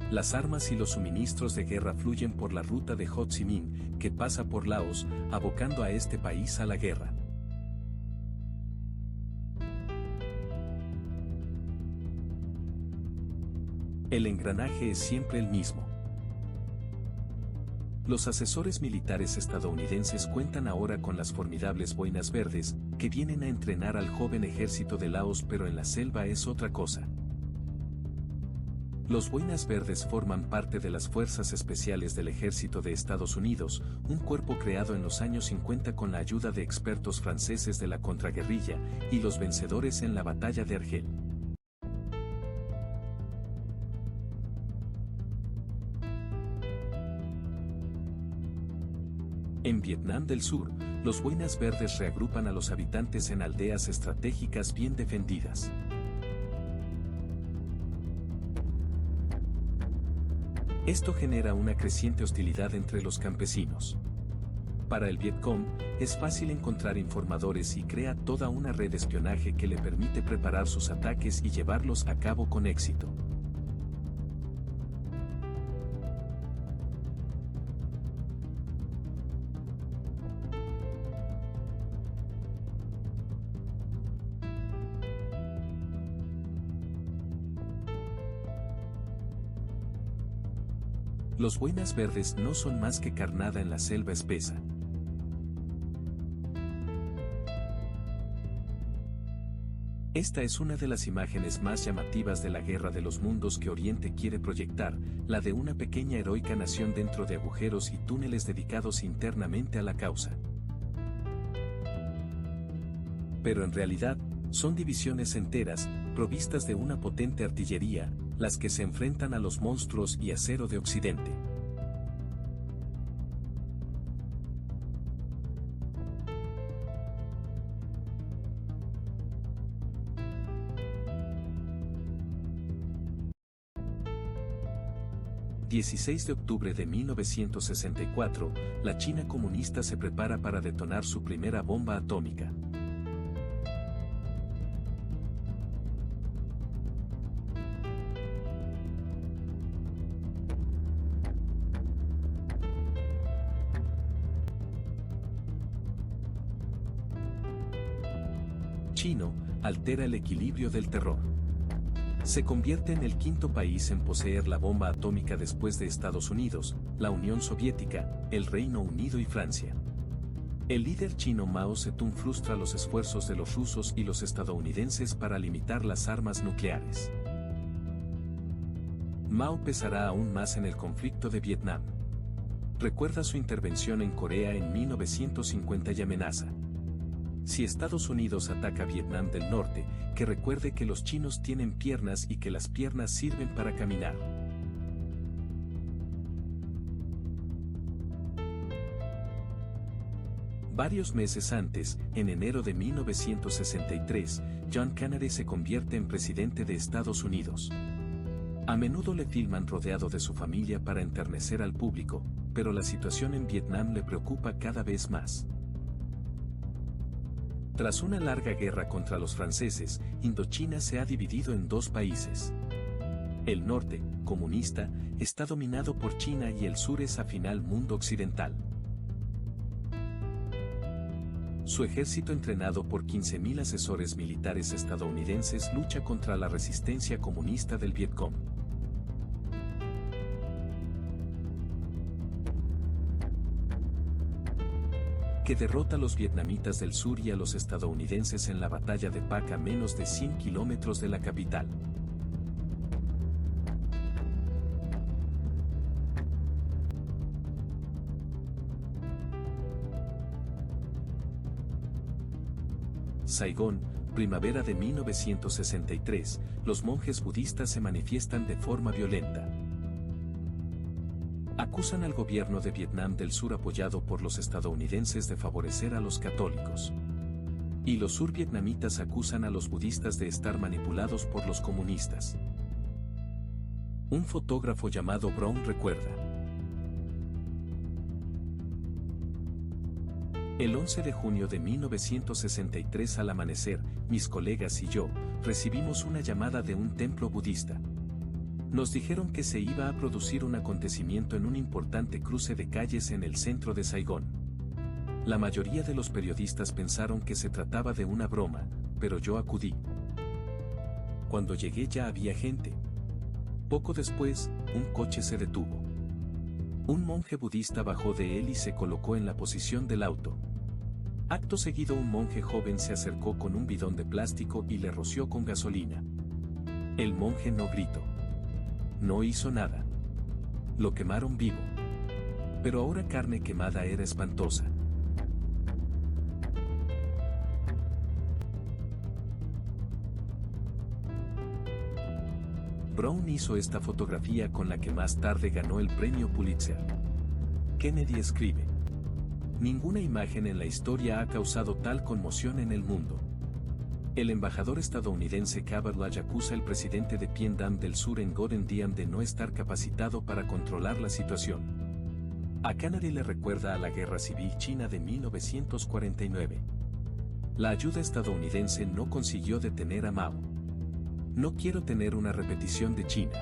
Las armas y los suministros de guerra fluyen por la ruta de Ho Chi Minh, que pasa por Laos, abocando a este país a la guerra. El engranaje es siempre el mismo. Los asesores militares estadounidenses cuentan ahora con las formidables boinas verdes, que vienen a entrenar al joven ejército de Laos, pero en la selva es otra cosa. Los boinas verdes forman parte de las Fuerzas Especiales del Ejército de Estados Unidos, un cuerpo creado en los años 50 con la ayuda de expertos franceses de la contraguerrilla y los vencedores en la batalla de Argel. En Vietnam del Sur, los boinas verdes reagrupan a los habitantes en aldeas estratégicas bien defendidas. Esto genera una creciente hostilidad entre los campesinos. Para el Vietcong, es fácil encontrar informadores y crea toda una red de espionaje que le permite preparar sus ataques y llevarlos a cabo con éxito. Los boinas verdes no son más que carnada en la selva espesa. Esta es una de las imágenes más llamativas de la guerra de los mundos que Oriente quiere proyectar, la de una pequeña heroica nación dentro de agujeros y túneles dedicados internamente a la causa. Pero en realidad, son divisiones enteras, provistas de una potente artillería, las que se enfrentan a los monstruos y acero de Occidente. ...16 de octubre de 1964, la China comunista se prepara para detonar su primera bomba atómica. Chino, altera el equilibrio del terror. Se convierte en el quinto país en poseer la bomba atómica después de Estados Unidos, la Unión Soviética, el Reino Unido y Francia. El líder chino Mao Zedong frustra los esfuerzos de los rusos y los estadounidenses para limitar las armas nucleares. Mao pesará aún más en el conflicto de Vietnam. Recuerda su intervención en Corea en 1950 y amenaza: si Estados Unidos ataca Vietnam del Norte, que recuerde que los chinos tienen piernas y que las piernas sirven para caminar. Varios meses antes, en enero de 1963, John Kennedy se convierte en presidente de Estados Unidos. A menudo le filman rodeado de su familia para enternecer al público, pero la situación en Vietnam le preocupa cada vez más. Tras una larga guerra contra los franceses, Indochina se ha dividido en dos países. El norte, comunista, está dominado por China y el sur es afín al mundo occidental. Su ejército, entrenado por 15.000 asesores militares estadounidenses, lucha contra la resistencia comunista del Vietcong. Que derrota a los vietnamitas del sur y a los estadounidenses en la batalla de Pac a menos de 100 kilómetros de la capital. Saigón, primavera de 1963, los monjes budistas se manifiestan de forma violenta. Acusan al gobierno de Vietnam del Sur, apoyado por los estadounidenses, de favorecer a los católicos. Y los survietnamitas acusan a los budistas de estar manipulados por los comunistas. Un fotógrafo llamado Brown recuerda: El 11 de junio de 1963 al amanecer, mis colegas y yo, recibimos una llamada de un templo budista. Nos dijeron que se iba a producir un acontecimiento en un importante cruce de calles en el centro de Saigón. La mayoría de los periodistas pensaron que se trataba de una broma, pero yo acudí. Cuando llegué ya había gente. Poco después, un coche se detuvo. Un monje budista bajó de él y se colocó en la posición del auto. Acto seguido un monje joven se acercó con un bidón de plástico y le roció con gasolina. El monje no gritó. No hizo nada. Lo quemaron vivo. Pero ahora carne quemada era espantosa. Brown hizo esta fotografía con la que más tarde ganó el premio Pulitzer. Kennedy escribe: ninguna imagen en la historia ha causado tal conmoción en el mundo. El embajador estadounidense Caberlage acusa al presidente de Vietnam del Sur en Golden Diem de no estar capacitado para controlar la situación. A Kennedy le recuerda a la Guerra Civil China de 1949. La ayuda estadounidense no consiguió detener a Mao. No quiero tener una repetición de China.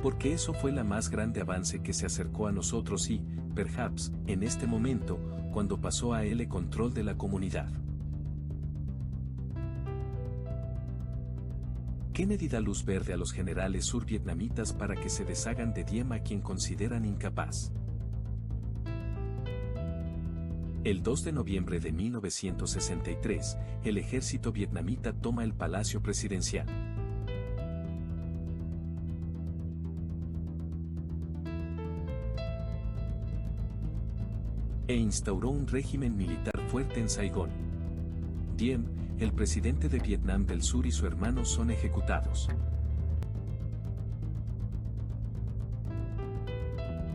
Porque eso fue la más grande avance que se acercó a nosotros y, perhaps, en este momento, cuando pasó a él el control de la comunidad. Kennedy da luz verde a los generales survietnamitas para que se deshagan de Diem, a quien consideran incapaz. El 2 de noviembre de 1963, el ejército vietnamita toma el Palacio Presidencial. E instauró un régimen militar fuerte en Saigón. Diem, el presidente de Vietnam del Sur, y su hermano son ejecutados.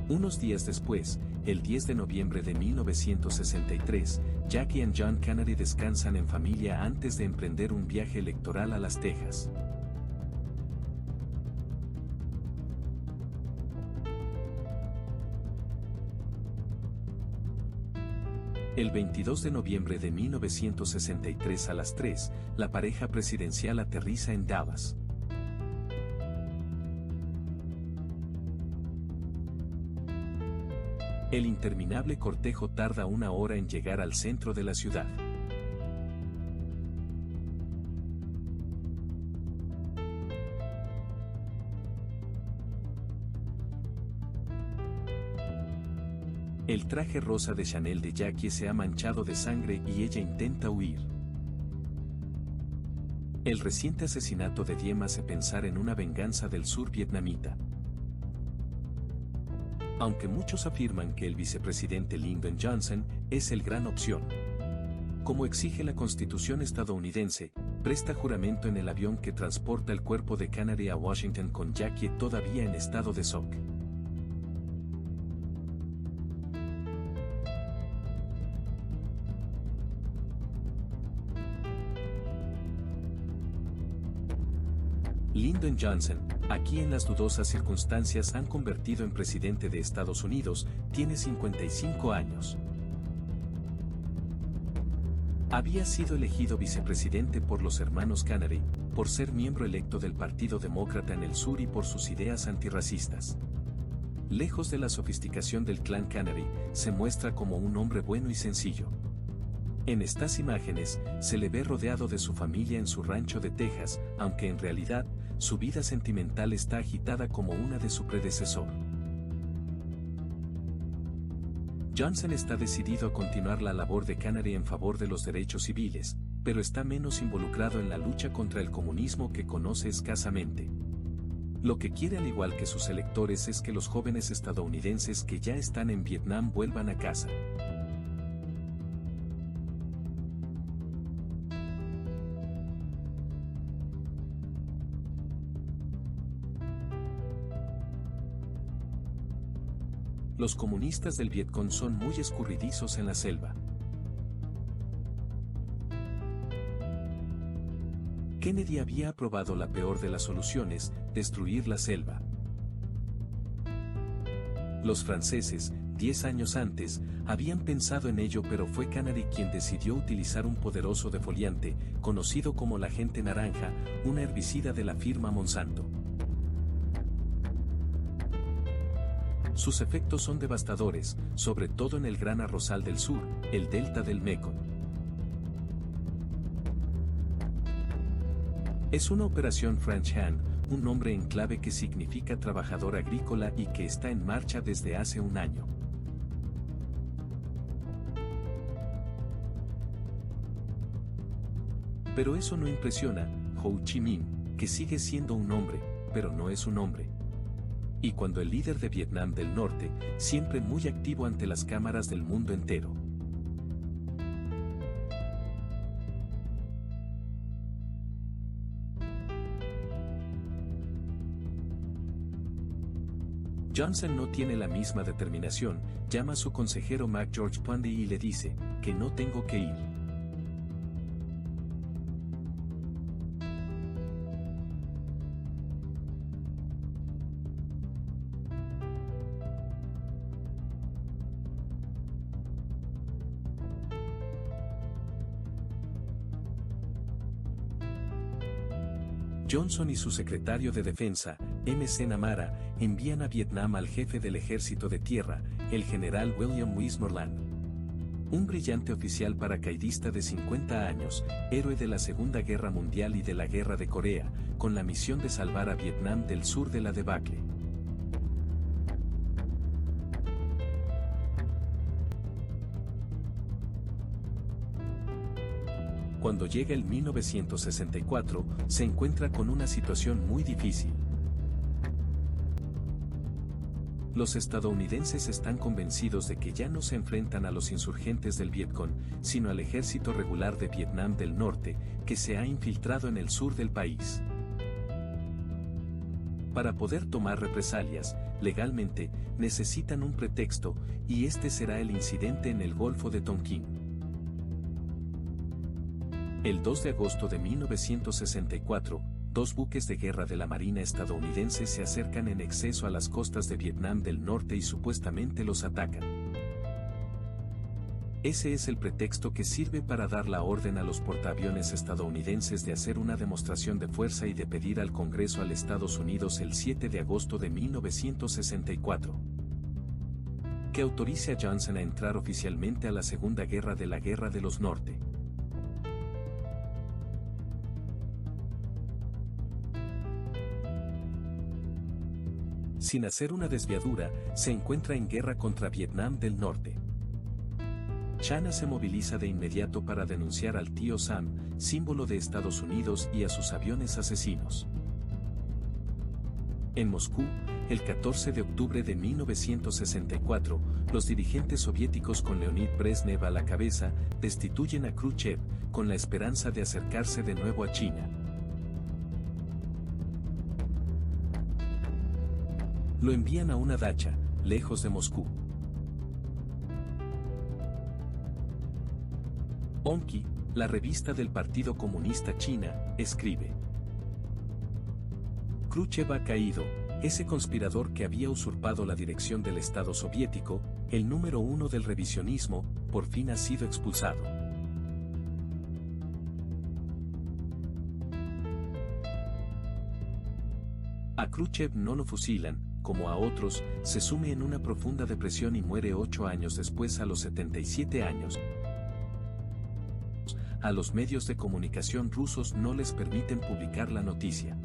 Unos días después, el 10 de noviembre de 1963, Jackie y John Kennedy descansan en familia antes de emprender un viaje electoral a Las Tejas. El 22 de noviembre de 1963 a las 3, la pareja presidencial aterriza en Dallas. El interminable cortejo tarda 1 hora en llegar al centro de la ciudad. El traje rosa de Chanel de Jackie se ha manchado de sangre y ella intenta huir. El reciente asesinato de Diem hace pensar en una venganza del sur vietnamita. Aunque muchos afirman que el vicepresidente Lyndon Johnson es el gran opción. Como exige la Constitución estadounidense, presta juramento en el avión que transporta el cuerpo de Kennedy a Washington con Jackie todavía en estado de shock. Lyndon Johnson, a quien las dudosas circunstancias han convertido en presidente de Estados Unidos, tiene 55 años. Había sido elegido vicepresidente por los hermanos Kennedy, por ser miembro electo del Partido Demócrata en el sur y por sus ideas antirracistas. Lejos de la sofisticación del clan Kennedy, se muestra como un hombre bueno y sencillo. En estas imágenes, se le ve rodeado de su familia en su rancho de Texas, aunque en realidad, su vida sentimental está agitada como una de su predecesor. Johnson está decidido a continuar la labor de Kennedy en favor de los derechos civiles, pero está menos involucrado en la lucha contra el comunismo que conoce escasamente. Lo que quiere, al igual que sus electores, es que los jóvenes estadounidenses que ya están en Vietnam vuelvan a casa. Los comunistas del Vietcong son muy escurridizos en la selva. Kennedy había aprobado la peor de las soluciones, destruir la selva. Los franceses, 10 años antes, habían pensado en ello, pero fue Kennedy quien decidió utilizar un poderoso defoliante, conocido como la agente naranja, un herbicida de la firma Monsanto. Sus efectos son devastadores, sobre todo en el Gran Arrozal del Sur, el delta del Mekong. Es una operación French Hand, un nombre en clave que significa trabajador agrícola y que está en marcha desde hace un año. Pero eso no impresiona Ho Chi Minh, que sigue siendo un hombre, pero no es un hombre. Y cuando el líder de Vietnam del Norte, siempre muy activo ante las cámaras del mundo entero. Johnson no tiene la misma determinación, llama a su consejero McGeorge Pundy y le dice, que no tengo que ir. Johnson y su secretario de Defensa, M.C. Namara, envían a Vietnam al jefe del ejército de tierra, el general William Westmoreland. Un brillante oficial paracaidista de 50 años, héroe de la Segunda Guerra Mundial y de la Guerra de Corea, con la misión de salvar a Vietnam del sur de la debacle. Cuando llega el 1964, se encuentra con una situación muy difícil. Los estadounidenses están convencidos de que ya no se enfrentan a los insurgentes del Vietcong, sino al ejército regular de Vietnam del Norte, que se ha infiltrado en el sur del país. Para poder tomar represalias, legalmente, necesitan un pretexto, y este será el incidente en el Golfo de Tonkin. El 2 de agosto de 1964, dos buques de guerra de la Marina estadounidense se acercan en exceso a las costas de Vietnam del Norte y supuestamente los atacan. Ese es el pretexto que sirve para dar la orden a los portaaviones estadounidenses de hacer una demostración de fuerza y de pedir al Congreso de Estados Unidos el 7 de agosto de 1964 que autorice a Johnson a entrar oficialmente a la Segunda Guerra de la Guerra de los Norte. Sin hacer una desviadura, se encuentra en guerra contra Vietnam del Norte. Chana se moviliza de inmediato para denunciar al tío Sam, símbolo de Estados Unidos, y a sus aviones asesinos. En Moscú, el 14 de octubre de 1964, los dirigentes soviéticos con Leonid Brezhnev a la cabeza, destituyen a Khrushchev, con la esperanza de acercarse de nuevo a China. Lo envían a una dacha, lejos de Moscú. Onki, la revista del Partido Comunista China, escribe: Khrushchev ha caído, ese conspirador que había usurpado la dirección del Estado soviético, el número uno del revisionismo, por fin ha sido expulsado. A Khrushchev no lo fusilan, como a otros, se sume en una profunda depresión y muere 8 años después a los 77 años. A los medios de comunicación rusos no les permiten publicar la noticia.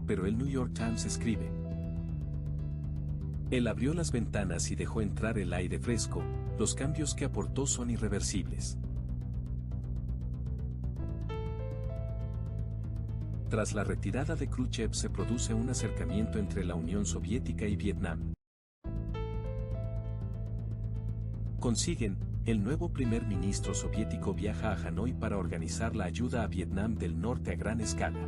Pero el New York Times escribe: él abrió las ventanas y dejó entrar el aire fresco, los cambios que aportó son irreversibles. Tras la retirada de Khrushchev se produce un acercamiento entre la Unión Soviética y Vietnam. Consiguen, el nuevo primer ministro soviético viaja a Hanoi para organizar la ayuda a Vietnam del Norte a gran escala.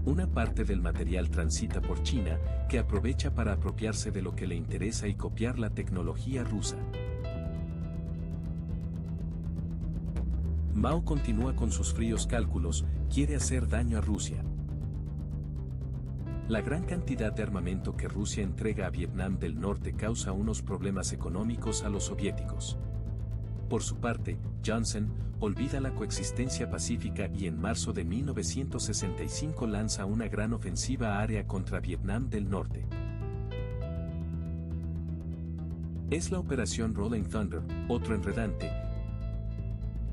Una parte del material transita por China, que aprovecha para apropiarse de lo que le interesa y copiar la tecnología rusa. Mao continúa con sus fríos cálculos, quiere hacer daño a Rusia. La gran cantidad de armamento que Rusia entrega a Vietnam del Norte causa unos problemas económicos a los soviéticos. Por su parte, Johnson olvida la coexistencia pacífica y en marzo de 1965 lanza una gran ofensiva aérea contra Vietnam del Norte. Es la Operación Rolling Thunder, otro enredante,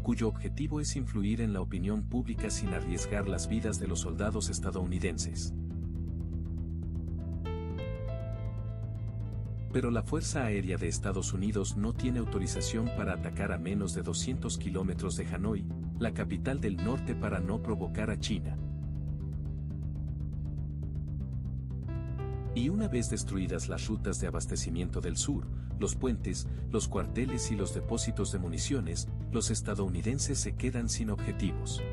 cuyo objetivo es influir en la opinión pública sin arriesgar las vidas de los soldados estadounidenses. Pero la Fuerza Aérea de Estados Unidos no tiene autorización para atacar a menos de 200 kilómetros de Hanoi, la capital del norte, para no provocar a China. Y una vez destruidas las rutas de abastecimiento del sur, los puentes, los cuarteles y los depósitos de municiones, los estadounidenses se quedan sin objetivos.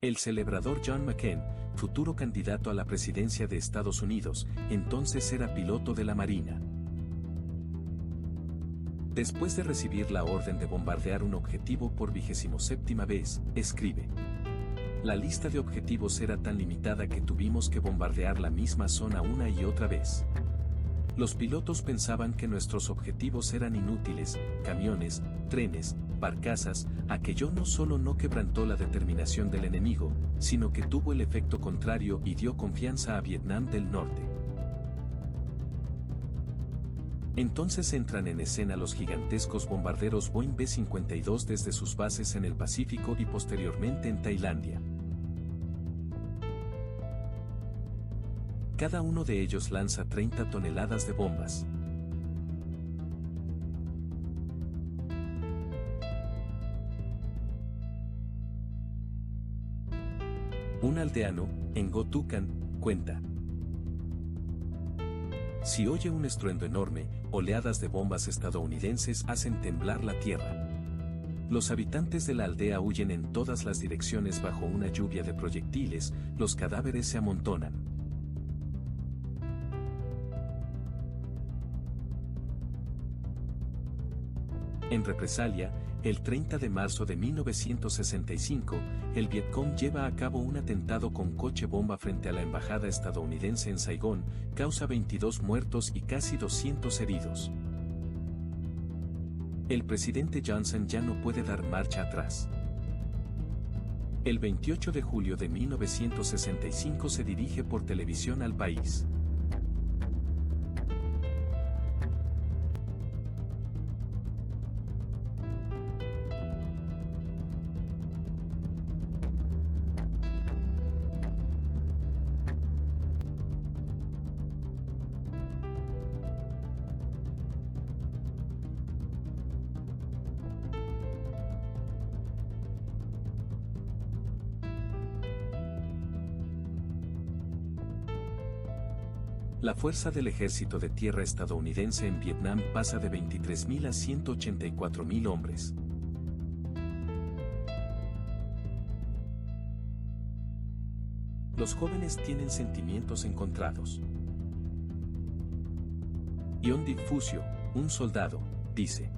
El celebrador John McCain, futuro candidato a la presidencia de Estados Unidos, entonces era piloto de la Marina. Después de recibir la orden de bombardear un objetivo por 27ª vez, escribe: la lista de objetivos era tan limitada que tuvimos que bombardear la misma zona una y otra vez. Los pilotos pensaban que nuestros objetivos eran inútiles, camiones, trenes, barcazas. Aquello no solo no quebrantó la determinación del enemigo, sino que tuvo el efecto contrario y dio confianza a Vietnam del Norte. Entonces entran en escena los gigantescos bombarderos Boeing B-52 desde sus bases en el Pacífico y posteriormente en Tailandia. Cada uno de ellos lanza 30 toneladas de bombas. Un aldeano, en Gotucan, cuenta: si oye un estruendo enorme, oleadas de bombas estadounidenses hacen temblar la tierra. Los habitantes de la aldea huyen en todas las direcciones bajo una lluvia de proyectiles, los cadáveres se amontonan. En represalia, el 30 de marzo de 1965, el Vietcong lleva a cabo un atentado con coche bomba frente a la embajada estadounidense en Saigón, causa 22 muertos y casi 200 heridos. El presidente Johnson ya no puede dar marcha atrás. El 28 de julio de 1965 se dirige por televisión al país. La fuerza del ejército de tierra estadounidense en Vietnam pasa de 23.000 a 184.000 hombres. Los jóvenes tienen sentimientos encontrados. Ion Di Fusio, un soldado, dice: